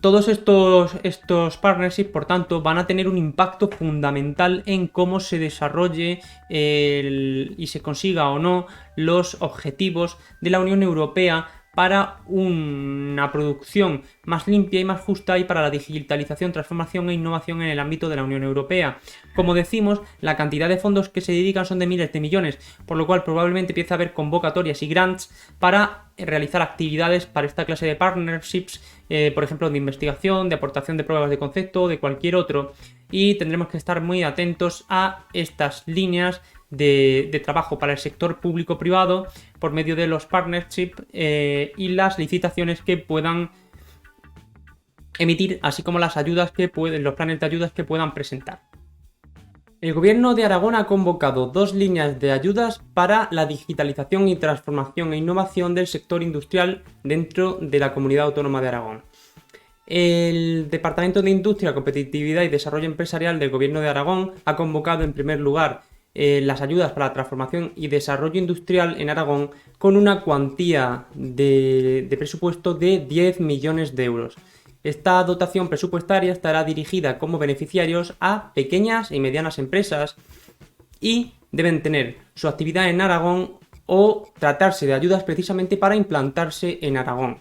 Todos estos partnerships, por tanto, van a tener un impacto fundamental en cómo se desarrolle y se consiga o no los objetivos de la Unión Europea para una producción más limpia y más justa y para la digitalización, transformación e innovación en el ámbito de la Unión Europea. Como decimos, la cantidad de fondos que se dedican son de miles de millones, por lo cual probablemente empiece a haber convocatorias y grants para realizar actividades para esta clase de partnerships, por ejemplo, de investigación, de aportación de pruebas de concepto, de cualquier otro, y tendremos que estar muy atentos a estas líneas de trabajo para el sector público-privado por medio de los partnerships y las licitaciones que puedan emitir, así como los planes de ayudas que puedan presentar. El Gobierno de Aragón ha convocado 2 líneas de ayudas para la digitalización y transformación e innovación del sector industrial dentro de la Comunidad Autónoma de Aragón. El Departamento de Industria, Competitividad y Desarrollo Empresarial del Gobierno de Aragón ha convocado en primer lugar las ayudas para la transformación y desarrollo industrial en Aragón con una cuantía de presupuesto de 10 millones de euros. Esta dotación presupuestaria estará dirigida como beneficiarios a pequeñas y medianas empresas y deben tener su actividad en Aragón o tratarse de ayudas precisamente para implantarse en Aragón.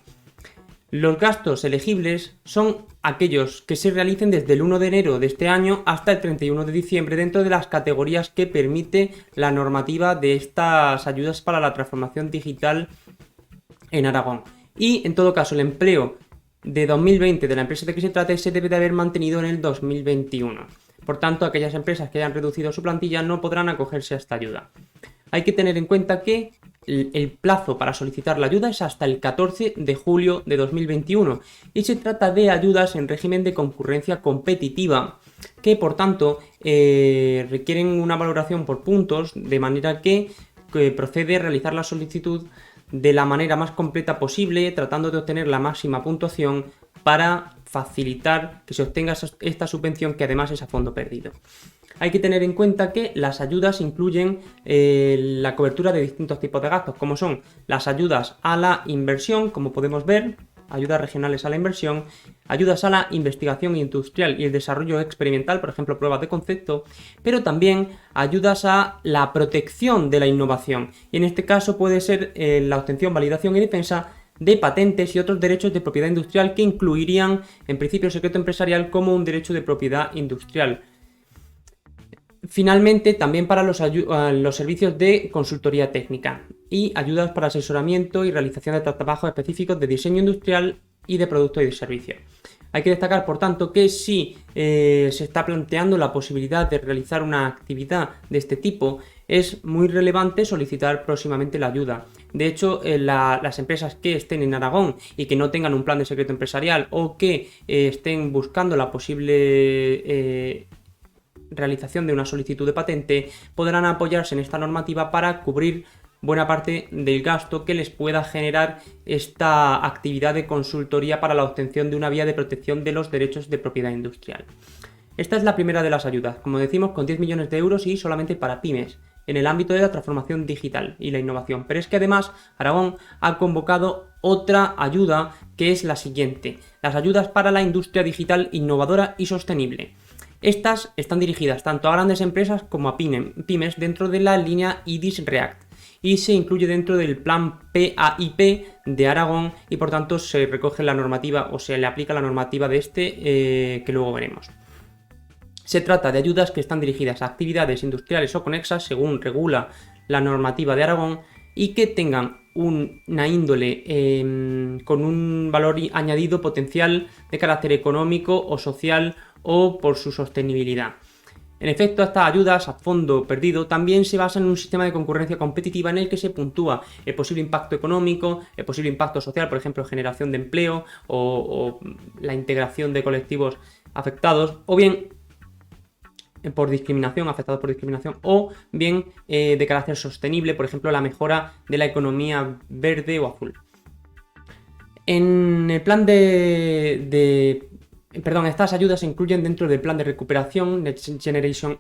Los gastos elegibles son aquellos que se realicen desde el 1 de enero de este año hasta el 31 de diciembre dentro de las categorías que permite la normativa de estas ayudas para la transformación digital en Aragón. Y en todo caso el empleo de 2020 de la empresa de que se trate se debe de haber mantenido en el 2021. Por tanto, aquellas empresas que hayan reducido su plantilla no podrán acogerse a esta ayuda. Hay que tener en cuenta que El plazo para solicitar la ayuda es hasta el 14 de julio de 2021 y se trata de ayudas en régimen de concurrencia competitiva que por tanto requieren una valoración por puntos, de manera que procede a realizar la solicitud de la manera más completa posible, tratando de obtener la máxima puntuación para facilitar que se obtenga esta subvención, que además es a fondo perdido. Hay que tener en cuenta que las ayudas incluyen la cobertura de distintos tipos de gastos, como son las ayudas a la inversión, como podemos ver, ayudas regionales a la inversión, ayudas a la investigación industrial y el desarrollo experimental, por ejemplo, pruebas de concepto, pero también ayudas a la protección de la innovación. Y en este caso puede ser la obtención, validación y defensa de patentes y otros derechos de propiedad industrial que incluirían, en principio, el secreto empresarial como un derecho de propiedad industrial. Finalmente, también para los servicios de consultoría técnica y ayudas para asesoramiento y realización de trabajos específicos de diseño industrial y de productos y de servicios. Hay que destacar, por tanto, que si se está planteando la posibilidad de realizar una actividad de este tipo, es muy relevante solicitar próximamente la ayuda. De hecho, las empresas que estén en Aragón y que no tengan un plan de secreto empresarial o que estén buscando la posible realización de una solicitud de patente podrán apoyarse en esta normativa para cubrir buena parte del gasto que les pueda generar esta actividad de consultoría para la obtención de una vía de protección de los derechos de propiedad industrial. Esta es la primera de las ayudas, como decimos, con 10 millones de euros y solamente para pymes, en el ámbito de la transformación digital y la innovación. Pero es que además Aragón ha convocado otra ayuda, que es la siguiente: las ayudas para la industria digital innovadora y sostenible. Estas están dirigidas tanto a grandes empresas como a pymes dentro de la línea IDIS React y se incluye dentro del plan PAIP de Aragón y por tanto se recoge la normativa o se le aplica la normativa de que luego veremos. Se trata de ayudas que están dirigidas a actividades industriales o conexas según regula la normativa de Aragón y que tengan una índole con un valor añadido potencial de carácter económico o social o por su sostenibilidad. En efecto, estas ayudas a fondo perdido también se basan en un sistema de concurrencia competitiva en el que se puntúa el posible impacto económico, el posible impacto social, por ejemplo, generación de empleo o la integración de colectivos afectados, o bien por discriminación, afectados por discriminación, o bien de carácter sostenible, por ejemplo, la mejora de la economía verde o azul. En el plan estas ayudas se incluyen dentro del plan de recuperación Next Generation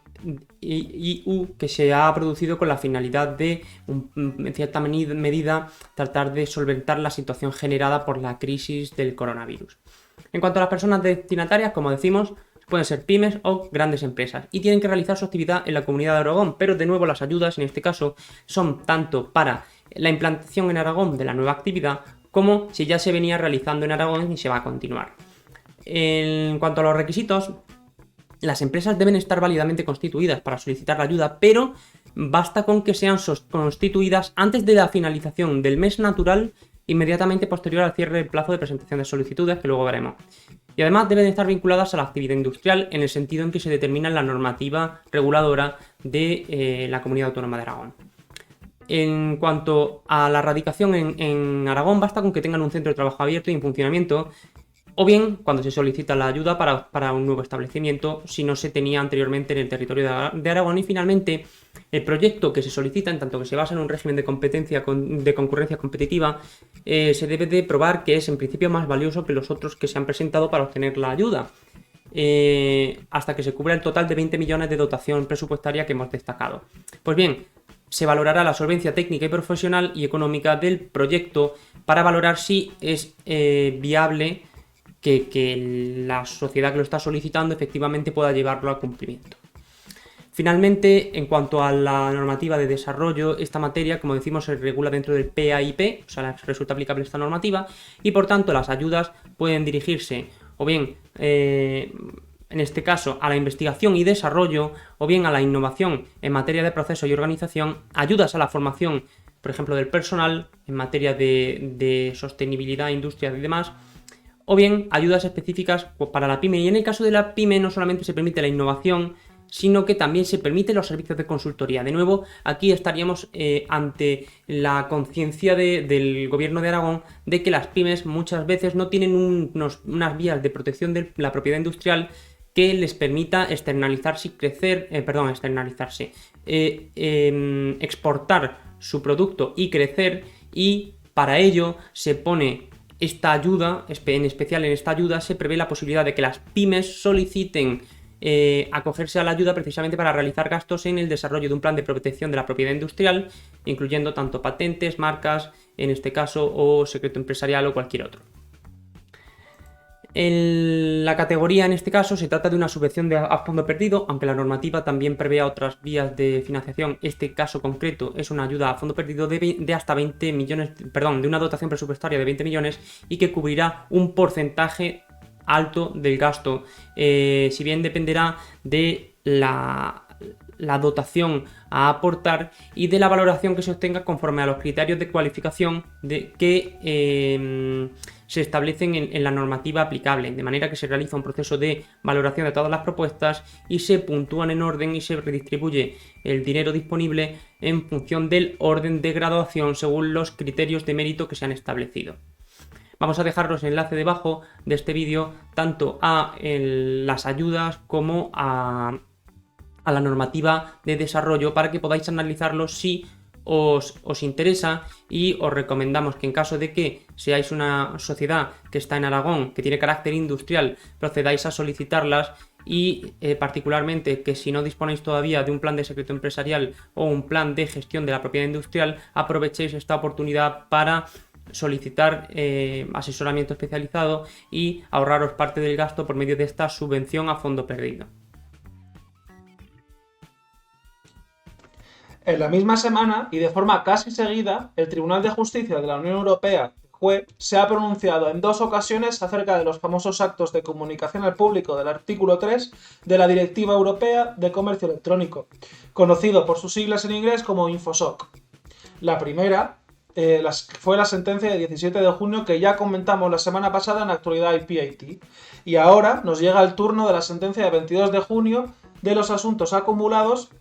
EU, que se ha producido con la finalidad de, en cierta medida, tratar de solventar la situación generada por la crisis del coronavirus. En cuanto a las personas destinatarias, como decimos, pueden ser pymes o grandes empresas y tienen que realizar su actividad en la comunidad de Aragón, pero de nuevo las ayudas en este caso son tanto para la implantación en Aragón de la nueva actividad como si ya se venía realizando en Aragón y se va a continuar. En cuanto a los requisitos, las empresas deben estar válidamente constituidas para solicitar la ayuda, pero basta con que sean constituidas antes de la finalización del mes natural inmediatamente posterior al cierre del plazo de presentación de solicitudes, que luego veremos. Y además deben estar vinculadas a la actividad industrial en el sentido en que se determina en la normativa reguladora de la Comunidad Autónoma de Aragón. En cuanto a la radicación en Aragón, basta con que tengan un centro de trabajo abierto y en funcionamiento, o bien cuando se solicita la ayuda para un nuevo establecimiento si no se tenía anteriormente en el territorio de Aragón. Y finalmente, el proyecto que se solicita, en tanto que se basa en un régimen de concurrencia competitiva, se debe de probar que es en principio más valioso que los otros que se han presentado para obtener la ayuda, hasta que se cubra el total de 20 millones de dotación presupuestaria que hemos destacado. Pues bien, se valorará la solvencia técnica y profesional y económica del proyecto para valorar si es viable que la sociedad que lo está solicitando efectivamente pueda llevarlo a cumplimiento. Finalmente, en cuanto a la normativa de desarrollo, esta materia, como decimos, se regula dentro del PAIP, o sea, resulta aplicable esta normativa, y por tanto las ayudas pueden dirigirse o bien, en este caso, a la investigación y desarrollo, o bien a la innovación en materia de proceso y organización, ayudas a la formación, por ejemplo, del personal, en materia de sostenibilidad, industria y demás, o bien ayudas específicas para la pyme. Y en el caso de la pyme no solamente se permite la innovación, sino que también se permiten los servicios de consultoría. De nuevo, aquí estaríamos ante la conciencia del Gobierno de Aragón de que las pymes muchas veces no tienen unas vías de protección de la propiedad industrial que les permita exportar su producto y crecer, y para ello se pone esta ayuda, en especial en esta ayuda se prevé la posibilidad de que las pymes soliciten acogerse a la ayuda precisamente para realizar gastos en el desarrollo de un plan de protección de la propiedad industrial, incluyendo tanto patentes, marcas, en este caso, o secreto empresarial o cualquier otro. La categoría en este caso se trata de una subvención a fondo perdido, aunque la normativa también prevé otras vías de financiación. Este caso concreto es una ayuda a fondo perdido de hasta 20 millones, de una dotación presupuestaria de 20 millones y que cubrirá un porcentaje alto del gasto, si bien dependerá de la dotación a aportar y de la valoración que se obtenga conforme a los criterios de cualificación que se establecen en la normativa aplicable, de manera que se realiza un proceso de valoración de todas las propuestas y se puntúan en orden y se redistribuye el dinero disponible en función del orden de graduación según los criterios de mérito que se han establecido. Vamos a dejaros el enlace debajo de este vídeo tanto a las ayudas como a la normativa de desarrollo para que podáis analizarlo si os interesa, y os recomendamos que en caso de que seáis una sociedad que está en Aragón, que tiene carácter industrial, procedáis a solicitarlas y particularmente que si no disponéis todavía de un plan de secreto empresarial o un plan de gestión de la propiedad industrial, aprovechéis esta oportunidad para solicitar asesoramiento especializado y ahorraros parte del gasto por medio de esta subvención a fondo perdido. En la misma semana, y de forma casi seguida, el Tribunal de Justicia de la Unión Europea, TJUE, se ha pronunciado en 2 ocasiones acerca de los famosos actos de comunicación al público del artículo 3 de la Directiva Europea de Comercio Electrónico, conocido por sus siglas en inglés como Infosoc. La primera fue la sentencia de 17 de junio que ya comentamos la semana pasada en Actualidad IPIT, y ahora nos llega el turno de la sentencia de 22 de junio de los asuntos acumulados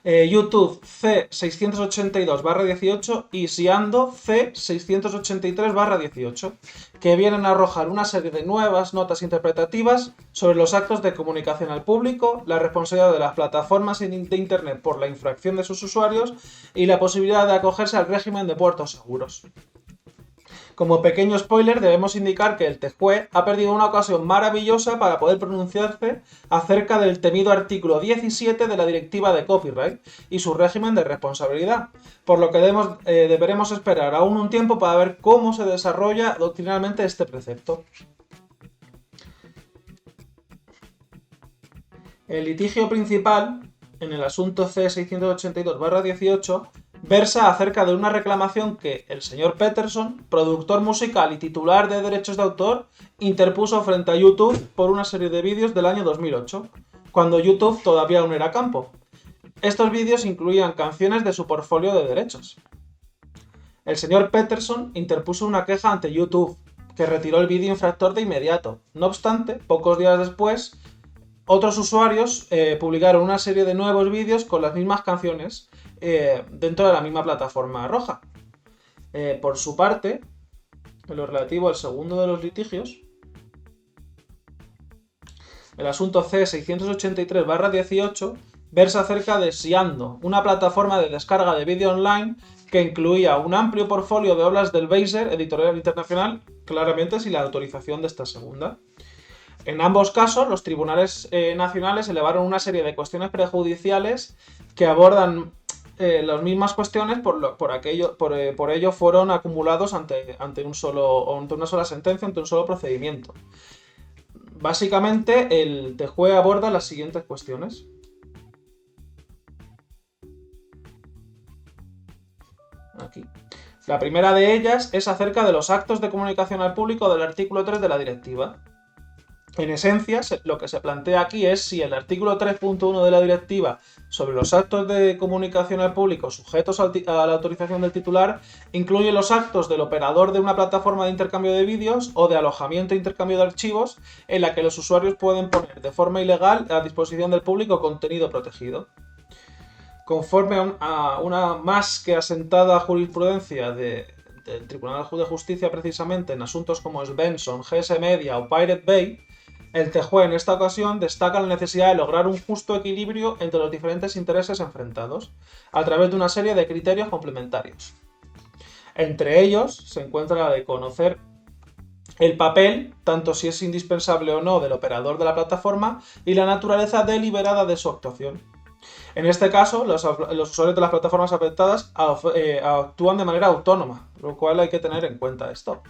YouTube C682/18 y Siando C683/18, que vienen a arrojar una serie de nuevas notas interpretativas sobre los actos de comunicación al público, la responsabilidad de las plataformas de Internet por la infracción de sus usuarios y la posibilidad de acogerse al régimen de puertos seguros. Como pequeño spoiler, debemos indicar que el TJUE ha perdido una ocasión maravillosa para poder pronunciarse acerca del temido artículo 17 de la Directiva de Copyright y su régimen de responsabilidad, por lo que deberemos esperar aún un tiempo para ver cómo se desarrolla doctrinalmente este precepto. El litigio principal, en el asunto C682/18, versa acerca de una reclamación que el señor Peterson, productor musical y titular de derechos de autor, interpuso frente a YouTube por una serie de vídeos del año 2008, cuando YouTube todavía aún era campo. Estos vídeos incluían canciones de su portfolio de derechos. El señor Peterson interpuso una queja ante YouTube, que retiró el vídeo infractor de inmediato. No obstante, pocos días después, otros usuarios publicaron una serie de nuevos vídeos con las mismas canciones dentro de la misma plataforma roja. Por su parte, en lo relativo al segundo de los litigios, el asunto C683/18 versa acerca de Siando, una plataforma de descarga de vídeo online que incluía un amplio portfolio de obras del Beiser, editorial internacional, claramente sin la autorización de esta segunda. En ambos casos, los tribunales nacionales elevaron una serie de cuestiones prejudiciales que abordan las mismas cuestiones, por ello fueron acumulados ante una sola sentencia, ante un solo procedimiento. Básicamente, el TJUE aborda las siguientes cuestiones. Aquí. La primera de ellas es acerca de los actos de comunicación al público del artículo 3 de la directiva. En esencia, lo que se plantea aquí es si el artículo 3.1 de la directiva sobre los actos de comunicación al público sujetos a la autorización del titular incluye los actos del operador de una plataforma de intercambio de vídeos o de alojamiento e intercambio de archivos en la que los usuarios pueden poner de forma ilegal a disposición del público contenido protegido. Conforme a una más que asentada jurisprudencia del Tribunal de Justicia precisamente en asuntos como Svensson, GS Media o Pirate Bay, el TJUE en esta ocasión destaca la necesidad de lograr un justo equilibrio entre los diferentes intereses enfrentados, a través de una serie de criterios complementarios. Entre ellos se encuentra la de conocer el papel, tanto si es indispensable o no, del operador de la plataforma y la naturaleza deliberada de su actuación. En este caso, los usuarios de las plataformas afectadas actúan de manera autónoma, lo cual hay que tener en cuenta esto.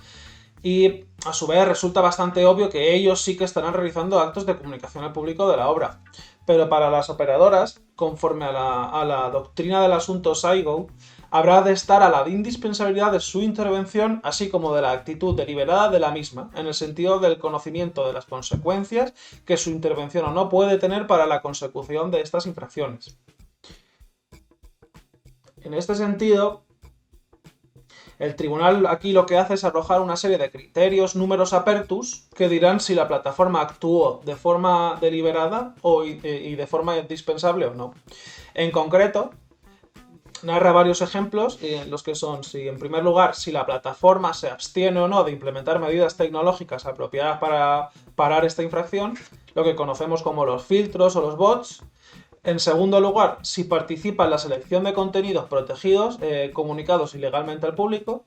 Y a su vez resulta bastante obvio que ellos sí que estarán realizando actos de comunicación al público de la obra. Pero para las operadoras, conforme a la doctrina del asunto SIGO, habrá de estar a la indispensabilidad de su intervención, así como de la actitud deliberada de la misma, en el sentido del conocimiento de las consecuencias que su intervención o no puede tener para la consecución de estas infracciones. En este sentido, el tribunal aquí lo que hace es arrojar una serie de criterios numerus apertus que dirán si la plataforma actuó de forma deliberada y de forma indispensable o no. En concreto, narra varios ejemplos en los que son, si en primer lugar, si la plataforma se abstiene o no de implementar medidas tecnológicas apropiadas para parar esta infracción, lo que conocemos como los filtros o los bots. En segundo lugar, si participa en la selección de contenidos protegidos comunicados ilegalmente al público.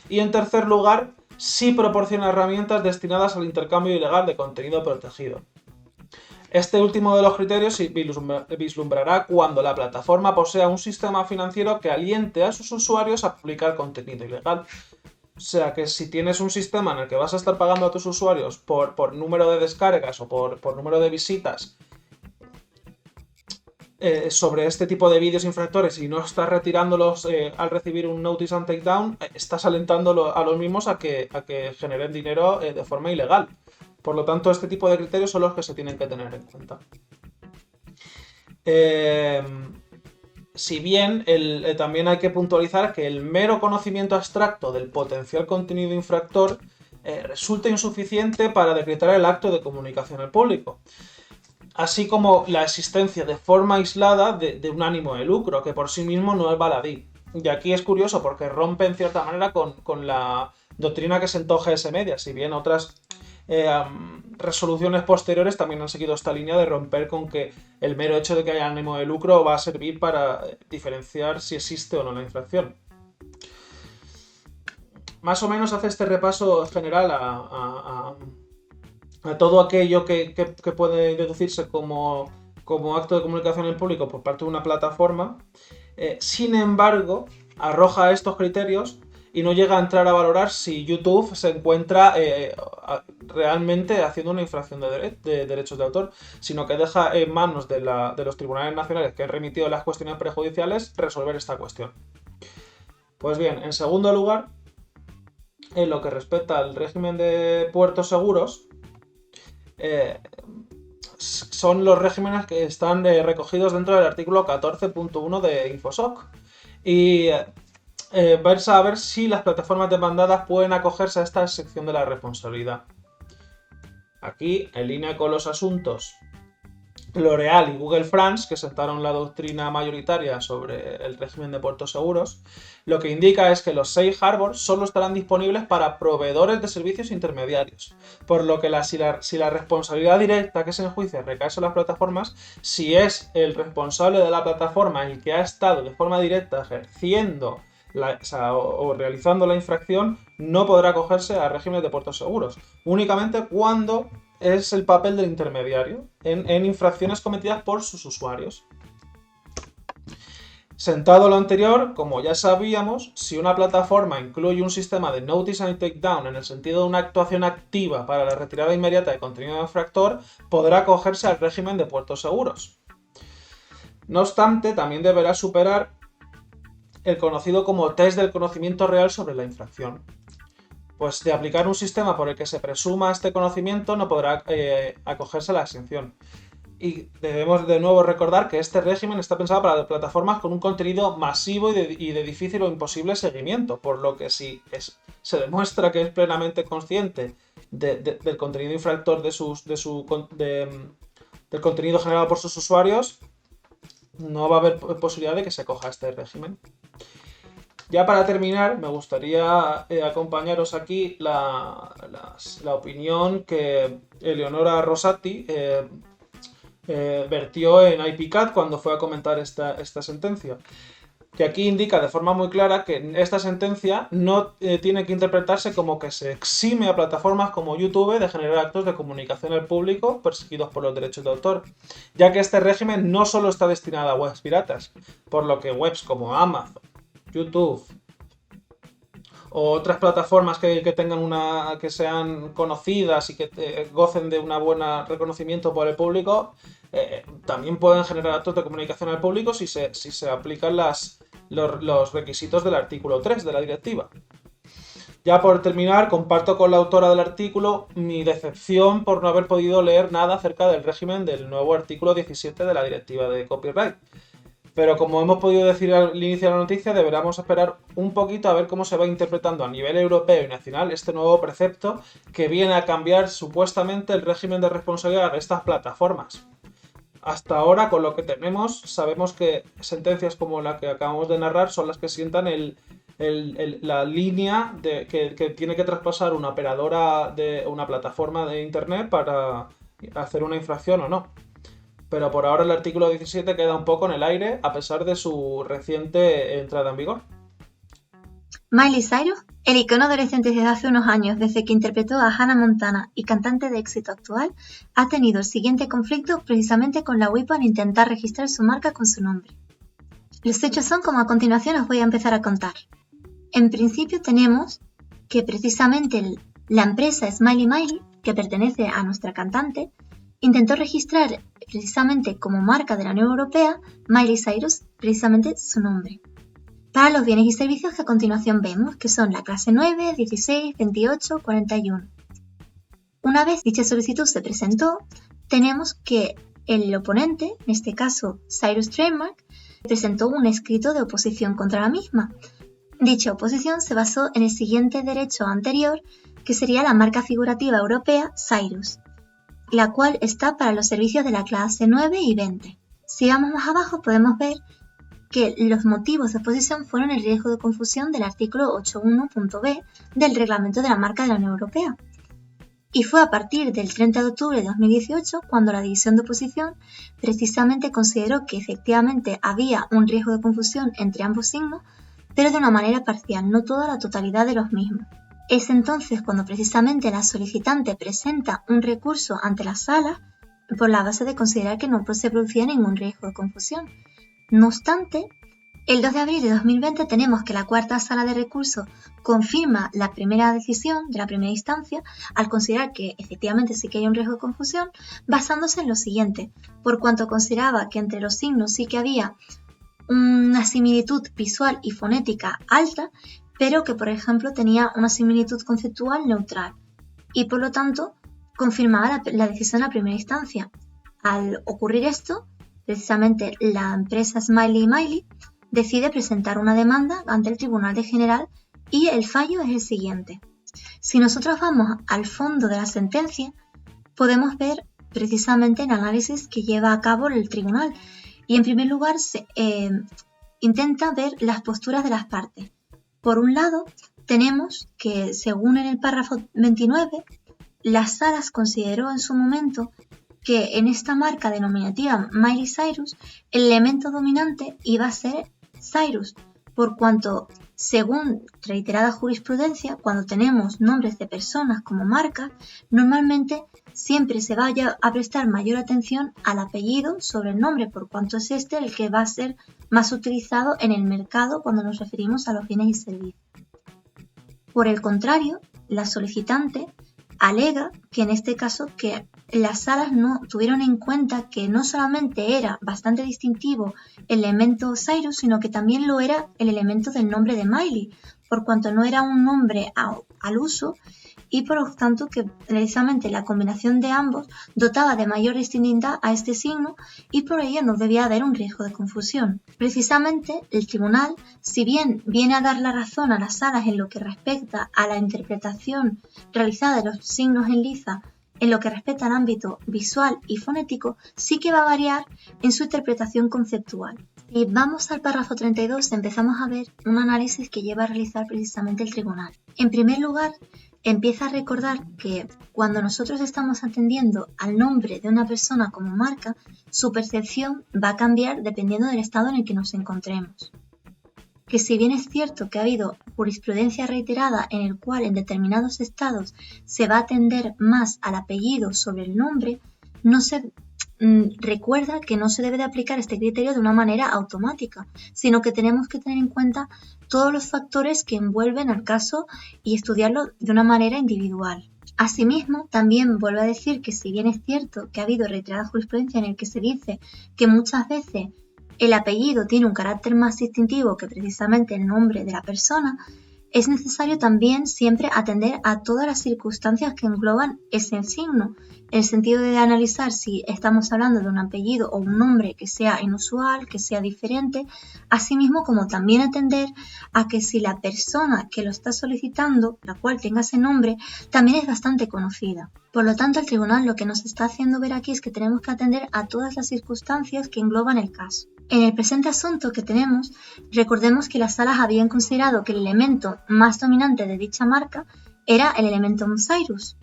Y en tercer lugar, si proporciona herramientas destinadas al intercambio ilegal de contenido protegido. Este último de los criterios se vislumbrará cuando la plataforma posea un sistema financiero que aliente a sus usuarios a publicar contenido ilegal. O sea que si tienes un sistema en el que vas a estar pagando a tus usuarios por número de descargas o por número de visitas sobre este tipo de vídeos infractores y no estás retirándolos al recibir un notice and takedown, estás alentando a los mismos a que generen dinero de forma ilegal. Por lo tanto, este tipo de criterios son los que se tienen que tener en cuenta. Si bien también hay que puntualizar que el mero conocimiento abstracto del potencial contenido infractor resulta insuficiente para decretar el acto de comunicación al público, así como la existencia de forma aislada de un ánimo de lucro, que por sí mismo no es baladí. Y aquí es curioso porque rompe en cierta manera con la doctrina que sentó GS Media, si bien otras resoluciones posteriores también han seguido esta línea de romper con que el mero hecho de que haya ánimo de lucro va a servir para diferenciar si existe o no la infracción. Más o menos hace este repaso general a todo aquello que puede deducirse como acto de comunicación en público por parte de una plataforma. Sin embargo, arroja estos criterios y no llega a entrar a valorar si YouTube se encuentra realmente haciendo una infracción de derechos de autor, sino que deja en manos de los tribunales nacionales que han remitido las cuestiones prejudiciales resolver esta cuestión. Pues bien, en segundo lugar, en lo que respecta al régimen de puertos seguros, son los regímenes que están recogidos dentro del artículo 14.1 de Infosoc. Y vais a ver si las plataformas demandadas pueden acogerse a esta sección de la responsabilidad. Aquí, en línea con los asuntos L'Oréal y Google France, que sentaron la doctrina mayoritaria sobre el régimen de puertos seguros, lo que indica es que los Safe Harbor solo estarán disponibles para proveedores de servicios intermediarios, por lo que si la responsabilidad directa que se enjuicia recae sobre las plataformas, si es el responsable de la plataforma el que ha estado de forma directa ejerciendo o realizando la infracción, no podrá acogerse a regímenes de puertos seguros, únicamente cuando es el papel del intermediario en infracciones cometidas por sus usuarios. Sentado lo anterior, como ya sabíamos, si una plataforma incluye un sistema de Notice and Takedown en el sentido de una actuación activa para la retirada inmediata de contenido infractor, podrá acogerse al régimen de puertos seguros. No obstante, también deberá superar el conocido como test del conocimiento real sobre la infracción. pues de aplicar un sistema por el que se presuma este conocimiento no podrá acogerse a la exención. Y debemos de nuevo recordar que este régimen está pensado para plataformas con un contenido masivo y de difícil o imposible seguimiento, por lo que si se demuestra que es plenamente consciente del contenido infractor del contenido generado por sus usuarios, no va a haber posibilidad de que se acoja a este régimen. Ya para terminar, me gustaría acompañaros aquí la opinión que Eleonora Rosati vertió en IPCAT cuando fue a comentar esta sentencia, que aquí indica de forma muy clara que esta sentencia no tiene que interpretarse como que se exime a plataformas como YouTube de generar actos de comunicación al público perseguidos por los derechos de autor, ya que este régimen no solo está destinado a webs piratas, por lo que webs como Amazon, YouTube o otras plataformas que tengan que sean conocidas y que gocen de una buena reconocimiento por el público, también pueden generar actos de comunicación al público si se aplican los requisitos del artículo 3 de la directiva. Ya por terminar, comparto con la autora del artículo mi decepción por no haber podido leer nada acerca del régimen del nuevo artículo 17 de la directiva de copyright. Pero como hemos podido decir al inicio de la noticia, deberemos esperar un poquito a ver cómo se va interpretando a nivel europeo y nacional este nuevo precepto que viene a cambiar supuestamente el régimen de responsabilidad de estas plataformas. Hasta ahora, con lo que tenemos, sabemos que sentencias como la que acabamos de narrar son las que sientan la línea que tiene que traspasar una operadora de una plataforma de internet para hacer una infracción o no. Pero por ahora el artículo 17 queda un poco en el aire a pesar de su reciente entrada en vigor. Miley Cyrus, el icono adolescente desde hace unos años, desde que interpretó a Hannah Montana y cantante de éxito actual, ha tenido el siguiente conflicto precisamente con la WIPO al intentar registrar su marca con su nombre. Los hechos son como a continuación os voy a empezar a contar. En principio tenemos que precisamente la empresa Smiley Miley, que pertenece a nuestra cantante, intentó registrar precisamente como marca de la Unión Europea Miley Cyrus, precisamente su nombre, para los bienes y servicios que a continuación vemos, que son la clase 9, 16, 28, 41. Una vez dicha solicitud se presentó, tenemos que el oponente, en este caso Cyrus Trademark, presentó un escrito de oposición contra la misma. Dicha oposición se basó en el siguiente derecho anterior, que sería la marca figurativa europea Cyrus, la cual está para los servicios de la clase 9 y 20. Si vamos más abajo podemos ver que los motivos de oposición fueron el riesgo de confusión del artículo 8.1.b del reglamento de la marca de la Unión Europea. Y fue a partir del 30 de octubre de 2018 cuando la división de oposición precisamente consideró que efectivamente había un riesgo de confusión entre ambos signos, pero de una manera parcial, no toda la totalidad de los mismos. Es entonces cuando precisamente la solicitante presenta un recurso ante la sala por la base de considerar que no se producía ningún riesgo de confusión. No obstante, el 2 de abril de 2020 tenemos que la cuarta sala de recurso confirma la primera decisión de la primera instancia al considerar que efectivamente sí que hay un riesgo de confusión, basándose en lo siguiente: por cuanto consideraba que entre los signos sí que había una similitud visual y fonética alta, pero que por ejemplo tenía una similitud conceptual neutral y por lo tanto confirmaba la decisión a primera instancia. Al ocurrir esto, precisamente la empresa Smiley Miley decide presentar una demanda ante el Tribunal General y el fallo es el siguiente. Si nosotros vamos al fondo de la sentencia, podemos ver precisamente el análisis que lleva a cabo el tribunal y en primer lugar se intenta ver las posturas de las partes. Por un lado, tenemos que, según en el párrafo 29, las salas consideró en su momento que en esta marca denominativa Miley Cyrus, el elemento dominante iba a ser Cyrus, por cuanto, según reiterada jurisprudencia, cuando tenemos nombres de personas como marcas, normalmente siempre se vaya a prestar mayor atención al apellido sobre el nombre, por cuanto es este el que va a ser más utilizado en el mercado cuando nos referimos a los bienes y servicios. Por el contrario, la solicitante alega que en este caso que las salas no tuvieron en cuenta que no solamente era bastante distintivo el elemento Cyrus, sino que también lo era el elemento del nombre de Miley, por cuanto no era un nombre al uso y por lo tanto que precisamente la combinación de ambos dotaba de mayor distintividad a este signo y por ello no debía haber un riesgo de confusión. Precisamente el tribunal, si bien viene a dar la razón a las salas en lo que respecta a la interpretación realizada de los signos en liza en lo que respecta al ámbito visual y fonético, sí que va a variar en su interpretación conceptual. Si vamos al párrafo 32, empezamos a ver un análisis que lleva a realizar precisamente el tribunal. En primer lugar, empieza a recordar que cuando nosotros estamos atendiendo al nombre de una persona como marca, su percepción va a cambiar dependiendo del estado en el que nos encontremos. Que si bien es cierto que ha habido jurisprudencia reiterada en el cual en determinados estados se va a atender más al apellido sobre el nombre, no se recuerda que no se debe de aplicar este criterio de una manera automática, sino que tenemos que tener en cuenta todos los factores que envuelven al caso y estudiarlo de una manera individual. Asimismo, también vuelvo a decir que si bien es cierto que ha habido reiterada jurisprudencia en el que se dice que muchas veces el apellido tiene un carácter más distintivo que precisamente el nombre de la persona, es necesario también siempre atender a todas las circunstancias que engloban ese signo, en el sentido de analizar si estamos hablando de un apellido o un nombre que sea inusual, que sea diferente, asimismo como también atender a que si la persona que lo está solicitando, la cual tenga ese nombre, también es bastante conocida. Por lo tanto, el tribunal lo que nos está haciendo ver aquí es que tenemos que atender a todas las circunstancias que engloban el caso. En el presente asunto que tenemos, recordemos que las salas habían considerado que el elemento más dominante de dicha marca era el elemento Cyrus.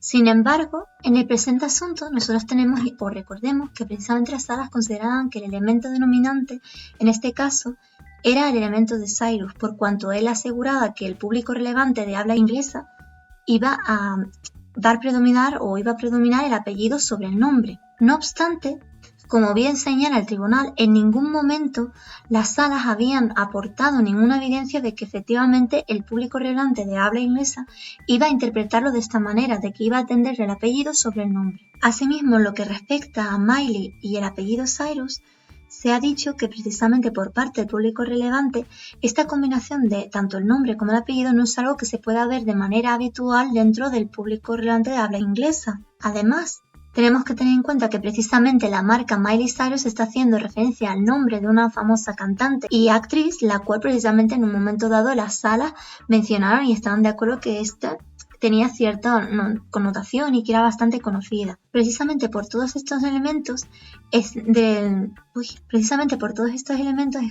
Sin embargo, en el presente asunto nosotros tenemos, o recordemos, que precisamente las salas consideraban que el elemento denominante, en este caso, era el elemento de Cyrus, por cuanto él aseguraba que el público relevante de habla inglesa iba a predominar el apellido sobre el nombre. No obstante, como bien señala el tribunal, en ningún momento las salas habían aportado ninguna evidencia de que efectivamente el público relevante de habla inglesa iba a interpretarlo de esta manera, de que iba a atender el apellido sobre el nombre. Asimismo, en lo que respecta a Miley y el apellido Cyrus, se ha dicho que precisamente por parte del público relevante, esta combinación de tanto el nombre como el apellido no es algo que se pueda ver de manera habitual dentro del público relevante de habla inglesa. Además, tenemos que tener en cuenta que precisamente la marca Miley Cyrus está haciendo referencia al nombre de una famosa cantante y actriz, la cual precisamente en un momento dado las salas mencionaron y estaban de acuerdo que esta tenía cierta connotación y que era bastante conocida. Precisamente por todos estos elementos es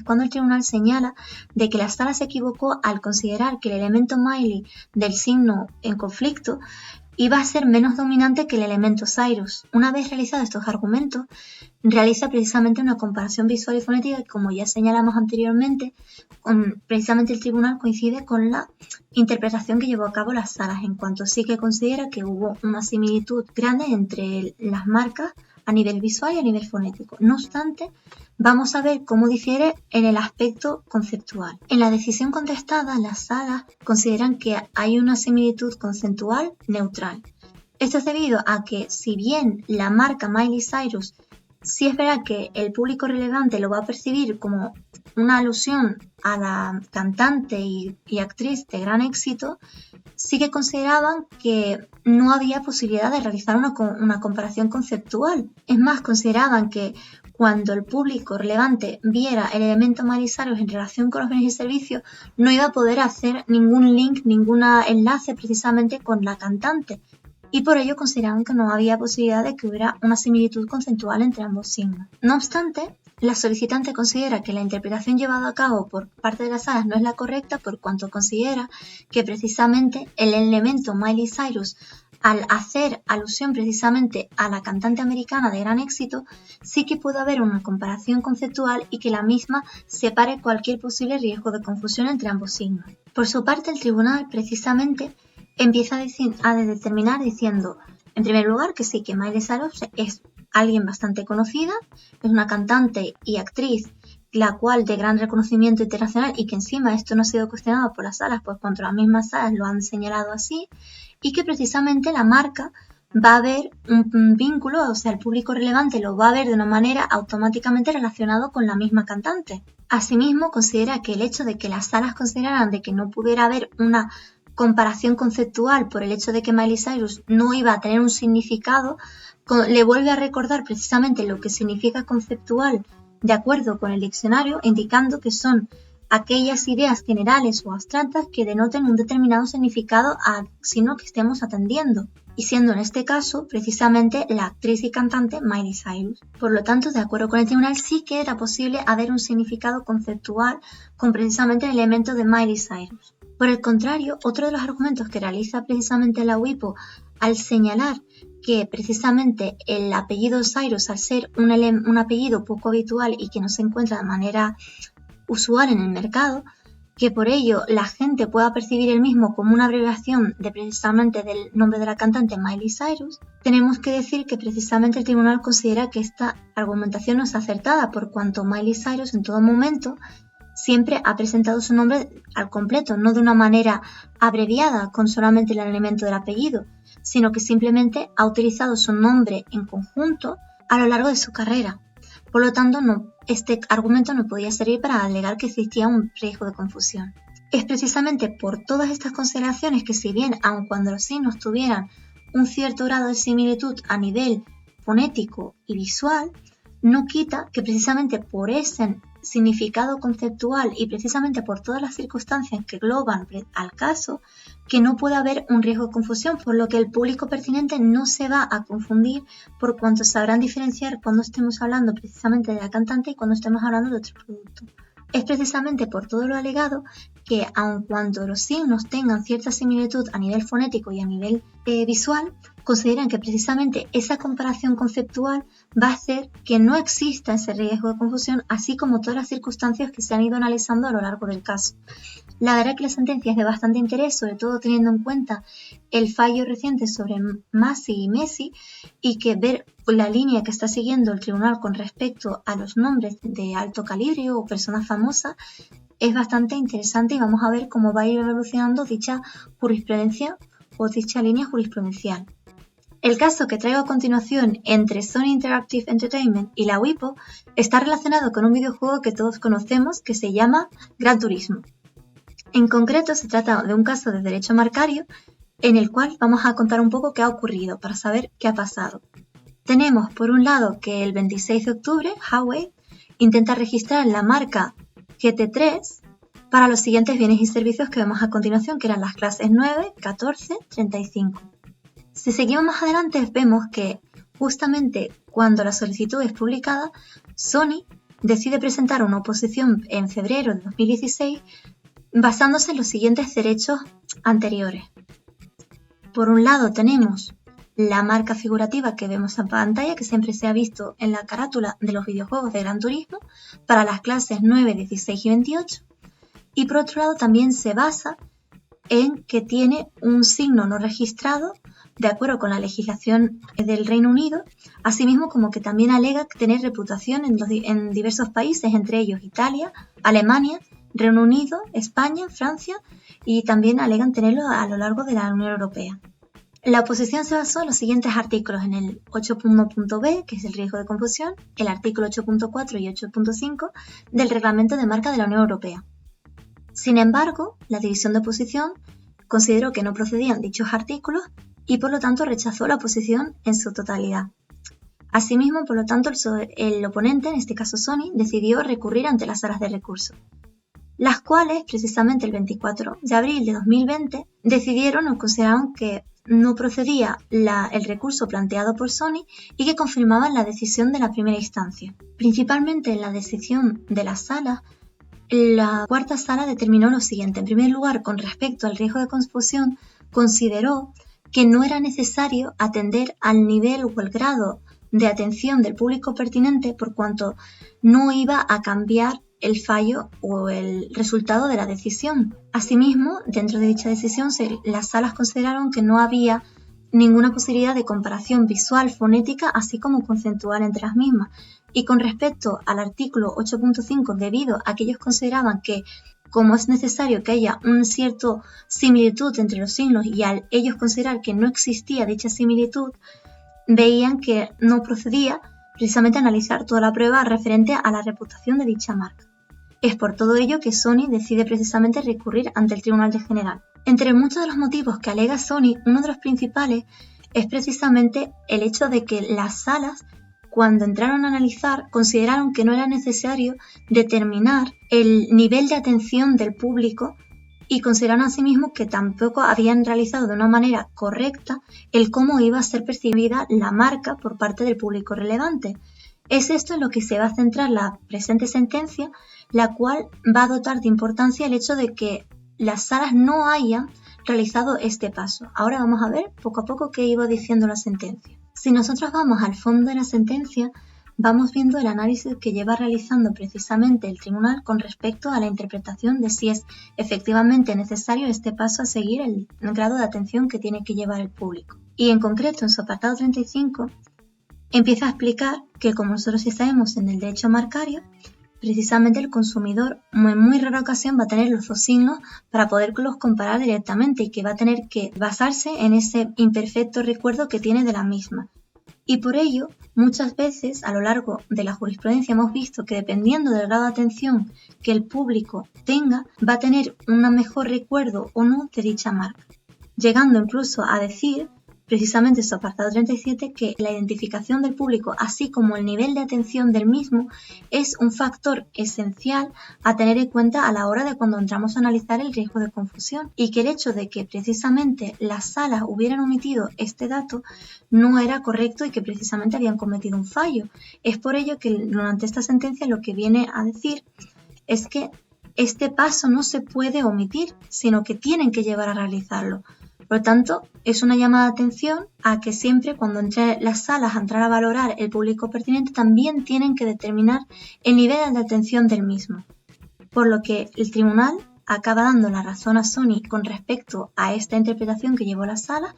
cuando el tribunal señala de que la sala se equivocó al considerar que el elemento Miley del signo en conflicto iba a ser menos dominante que el elemento Cyrus. Una vez realizados estos argumentos, realiza precisamente una comparación visual y fonética que, como ya señalamos anteriormente, precisamente el tribunal coincide con la interpretación que llevó a cabo las salas, en cuanto sí que considera que hubo una similitud grande entre las marcas a nivel visual y a nivel fonético. No obstante, vamos a ver cómo difiere en el aspecto conceptual. En la decisión contestada, las salas consideran que hay una similitud conceptual neutral. Esto es debido a que, si bien la marca Miley Cyrus sí es verdad que el público relevante lo va a percibir como una alusión a la cantante y actriz de gran éxito, sí que consideraban que no había posibilidad de realizar una comparación conceptual. Es más, consideraban que cuando el público relevante viera el elemento Miley Cyrus en relación con los bienes y servicios, no iba a poder hacer ningún link, ningún enlace precisamente con la cantante. Y por ello consideraban que no había posibilidad de que hubiera una similitud conceptual entre ambos signos. No obstante, la solicitante considera que la interpretación llevada a cabo por parte de las salas no es la correcta por cuanto considera que precisamente el elemento Miley Cyrus, al hacer alusión precisamente a la cantante americana de gran éxito, sí que puede haber una comparación conceptual y que la misma separe cualquier posible riesgo de confusión entre ambos signos. Por su parte, el tribunal precisamente empieza a determinar diciendo, en primer lugar, que sí, que Miley Cyrus es alguien bastante conocida, es una cantante y actriz, la cual de gran reconocimiento internacional y que encima esto no ha sido cuestionado por las salas, pues cuanto las mismas salas lo han señalado así, y que precisamente la marca va a haber un vínculo, o sea, el público relevante lo va a ver de una manera automáticamente relacionado con la misma cantante. Asimismo, considera que el hecho de que las salas consideraran de que no pudiera haber una comparación conceptual por el hecho de que Miley Cyrus no iba a tener un significado, le vuelve a recordar precisamente lo que significa conceptual de acuerdo con el diccionario, indicando que son aquellas ideas generales o abstractas que denoten un determinado significado al signo que estemos atendiendo, y siendo en este caso precisamente la actriz y cantante Miley Cyrus. Por lo tanto, de acuerdo con el tribunal, sí que era posible haber un significado conceptual con precisamente el elemento de Miley Cyrus. Por el contrario, otro de los argumentos que realiza precisamente la WIPO al señalar que precisamente el apellido Cyrus, al ser un apellido poco habitual y que no se encuentra de manera usual en el mercado, que por ello la gente pueda percibir el mismo como una abreviación de precisamente del nombre de la cantante Miley Cyrus, tenemos que decir que precisamente el tribunal considera que esta argumentación no es acertada, por cuanto Miley Cyrus en todo momento siempre ha presentado su nombre al completo, no de una manera abreviada con solamente el elemento del apellido, sino que simplemente ha utilizado su nombre en conjunto a lo largo de su carrera. Por lo tanto, este argumento no podía servir para alegar que existía un riesgo de confusión. Es precisamente por todas estas consideraciones que, si bien aun cuando los signos tuvieran un cierto grado de similitud a nivel fonético y visual, no quita que precisamente por ese significado conceptual y precisamente por todas las circunstancias que engloban al caso, que no puede haber un riesgo de confusión, por lo que el público pertinente no se va a confundir por cuanto sabrán diferenciar cuando estemos hablando precisamente de la cantante y cuando estemos hablando de otro producto. Es precisamente por todo lo alegado que, aun cuando los signos tengan cierta similitud a nivel fonético y a nivel visual, consideran que precisamente esa comparación conceptual va a hacer que no exista ese riesgo de confusión, así como todas las circunstancias que se han ido analizando a lo largo del caso. La verdad que la sentencia es de bastante interés, sobre todo teniendo en cuenta el fallo reciente sobre Masi y Messi, y que ver la línea que está siguiendo el tribunal con respecto a los nombres de alto calibre o personas famosas es bastante interesante, y vamos a ver cómo va a ir evolucionando dicha jurisprudencia o dicha línea jurisprudencial. El caso que traigo a continuación entre Sony Interactive Entertainment y la WIPO está relacionado con un videojuego que todos conocemos que se llama Gran Turismo. En concreto, se trata de un caso de derecho marcario en el cual vamos a contar un poco qué ha ocurrido para saber qué ha pasado. Tenemos por un lado que el 26 de octubre Huawei intenta registrar la marca GT3 para los siguientes bienes y servicios que vemos a continuación, que eran las clases 9, 14, 35. Si seguimos más adelante vemos que justamente cuando la solicitud es publicada, Sony decide presentar una oposición en febrero de 2016 basándose en los siguientes derechos anteriores. Por un lado tenemos la marca figurativa que vemos en pantalla, que siempre se ha visto en la carátula de los videojuegos de Gran Turismo para las clases 9, 16 y 28. Y por otro lado también se basa en que tiene un signo no registrado de acuerdo con la legislación del Reino Unido, asimismo como que también alega tener reputación en diversos países, entre ellos Italia, Alemania, Reino Unido, España, Francia, y también alegan tenerlo a lo largo de la Unión Europea. La oposición se basó en los siguientes artículos: en el 8.1.b, que es el riesgo de confusión, el artículo 8.4 y 8.5 del Reglamento de Marca de la Unión Europea. Sin embargo, la división de oposición consideró que no procedían dichos artículos y por lo tanto rechazó la oposición en su totalidad. Asimismo, por lo tanto, el oponente, en este caso Sony, decidió recurrir ante las salas de recurso, las cuales, precisamente el 24 de abril de 2020, decidieron o consideraron que no procedía el recurso planteado por Sony y que confirmaban la decisión de la primera instancia. Principalmente en la decisión de la sala, la cuarta sala determinó lo siguiente. En primer lugar, con respecto al riesgo de confusión, consideró que no era necesario atender al nivel o el grado de atención del público pertinente, por cuanto no iba a cambiar el fallo o el resultado de la decisión. Asimismo, dentro de dicha decisión, las salas consideraron que no había ninguna posibilidad de comparación visual, fonética, así como conceptual entre las mismas. Y con respecto al artículo 8.5, debido a que ellos consideraban que, como es necesario que haya una cierta similitud entre los signos y al ellos considerar que no existía dicha similitud, veían que no procedía precisamente analizar toda la prueba referente a la reputación de dicha marca. Es por todo ello que Sony decide precisamente recurrir ante el Tribunal General. Entre muchos de los motivos que alega Sony, uno de los principales es precisamente el hecho de que las salas, cuando entraron a analizar, consideraron que no era necesario determinar el nivel de atención del público y consideraron asimismo que tampoco habían realizado de una manera correcta el cómo iba a ser percibida la marca por parte del público relevante. Es esto en lo que se va a centrar la presente sentencia, la cual va a dotar de importancia el hecho de que las salas no hayan realizado este paso. Ahora vamos a ver poco a poco qué iba diciendo la sentencia. Si nosotros vamos al fondo de la sentencia, vamos viendo el análisis que lleva realizando precisamente el tribunal con respecto a la interpretación de si es efectivamente necesario este paso a seguir el grado de atención que tiene que llevar el público. Y en concreto, en su apartado 35, empieza a explicar que, como nosotros sí sabemos en el derecho marcario, precisamente el consumidor en muy rara ocasión va a tener los dos signos para poderlos comparar directamente y que va a tener que basarse en ese imperfecto recuerdo que tiene de la misma. Y por ello, muchas veces a lo largo de la jurisprudencia hemos visto que dependiendo del grado de atención que el público tenga, va a tener un mejor recuerdo o no de dicha marca, llegando incluso a decir precisamente en su apartado 37 que la identificación del público, así como el nivel de atención del mismo, es un factor esencial a tener en cuenta a la hora de cuando entramos a analizar el riesgo de confusión, y que el hecho de que precisamente las salas hubieran omitido este dato no era correcto y que precisamente habían cometido un fallo. Es por ello que durante esta sentencia lo que viene a decir es que este paso no se puede omitir, sino que tienen que llevar a realizarlo. Por lo tanto, es una llamada de atención a que siempre cuando entre las salas a entrar a valorar el público pertinente también tienen que determinar el nivel de atención del mismo. Por lo que el tribunal acaba dando la razón a Sony con respecto a esta interpretación que llevó la sala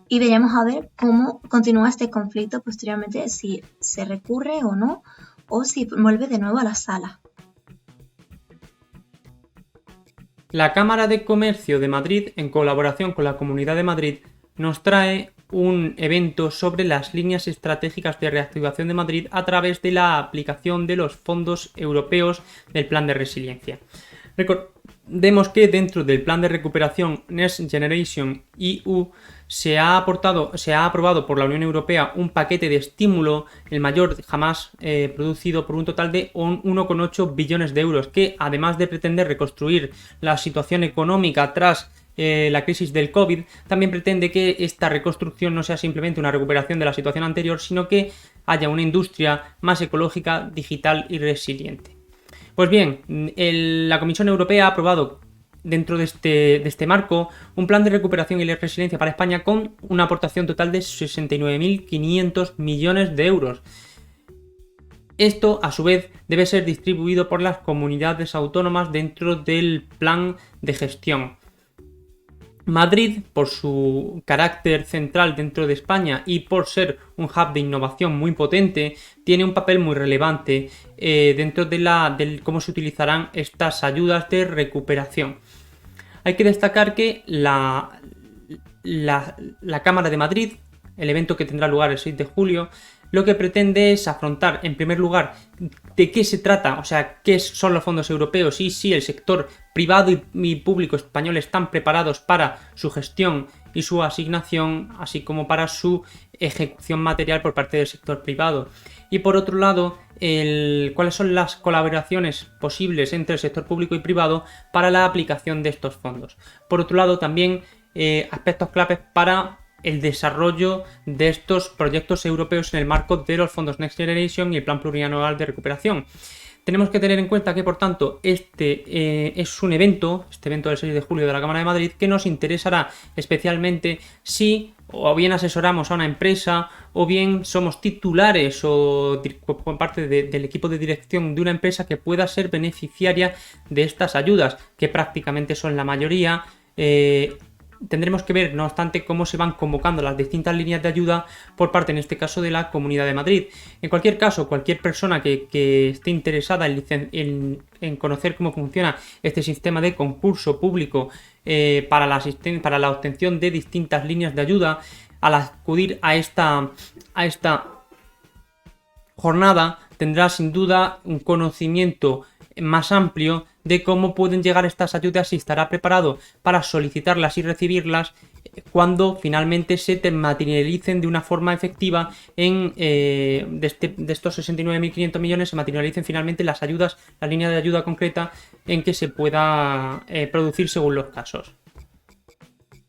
y veremos a ver cómo continúa este conflicto posteriormente, si se recurre o no, o si vuelve de nuevo a la sala. La Cámara de Comercio de Madrid, en colaboración con la Comunidad de Madrid, nos trae un evento sobre las líneas estratégicas de reactivación de Madrid a través de la aplicación de los fondos europeos del Plan de Resiliencia. Recordemos que dentro del Plan de Recuperación Next Generation EU se ha aprobado por la Unión Europea un paquete de estímulo, el mayor jamás producido, por un total de 1,8 billones de euros, que además de pretender reconstruir la situación económica tras la crisis del COVID, también pretende que esta reconstrucción no sea simplemente una recuperación de la situación anterior, sino que haya una industria más ecológica, digital y resiliente. Pues bien, la Comisión Europea ha aprobado dentro de este marco un plan de recuperación y resiliencia para España con una aportación total de 69.500 millones de euros. Esto, a su vez, debe ser distribuido por las comunidades autónomas dentro del plan de gestión. Madrid, por su carácter central dentro de España y por ser un hub de innovación muy potente, tiene un papel muy relevante dentro de cómo se utilizarán estas ayudas de recuperación. Hay que destacar que la Cámara de Madrid, el evento que tendrá lugar el 6 de julio, lo que pretende es afrontar, en primer lugar, de qué se trata, o sea, qué son los fondos europeos y si el sector privado y público español están preparados para su gestión y su asignación, así como para su ejecución material por parte del sector privado. Y por otro lado, cuáles son las colaboraciones posibles entre el sector público y privado para la aplicación de estos fondos. Por otro lado, también aspectos claves para el desarrollo de estos proyectos europeos en el marco de los fondos Next Generation y el Plan Plurianual de Recuperación. Tenemos que tener en cuenta que, por tanto, este es un evento, este evento del 6 de julio de la Cámara de Madrid, que nos interesará especialmente si o bien asesoramos a una empresa o bien somos titulares o por parte del equipo de dirección de una empresa que pueda ser beneficiaria de estas ayudas, que prácticamente son la mayoría. Tendremos que ver, no obstante, cómo se van convocando las distintas líneas de ayuda por parte, en este caso, de la Comunidad de Madrid. En cualquier caso, cualquier persona que esté interesada en conocer cómo funciona este sistema de concurso público para la obtención de distintas líneas de ayuda, al acudir a esta jornada tendrá sin duda un conocimiento más amplio de cómo pueden llegar estas ayudas y estará preparado para solicitarlas y recibirlas cuando finalmente se te materialicen de una forma efectiva de estos 69.500 millones se materialicen finalmente las ayudas, la línea de ayuda concreta en que se pueda producir según los casos.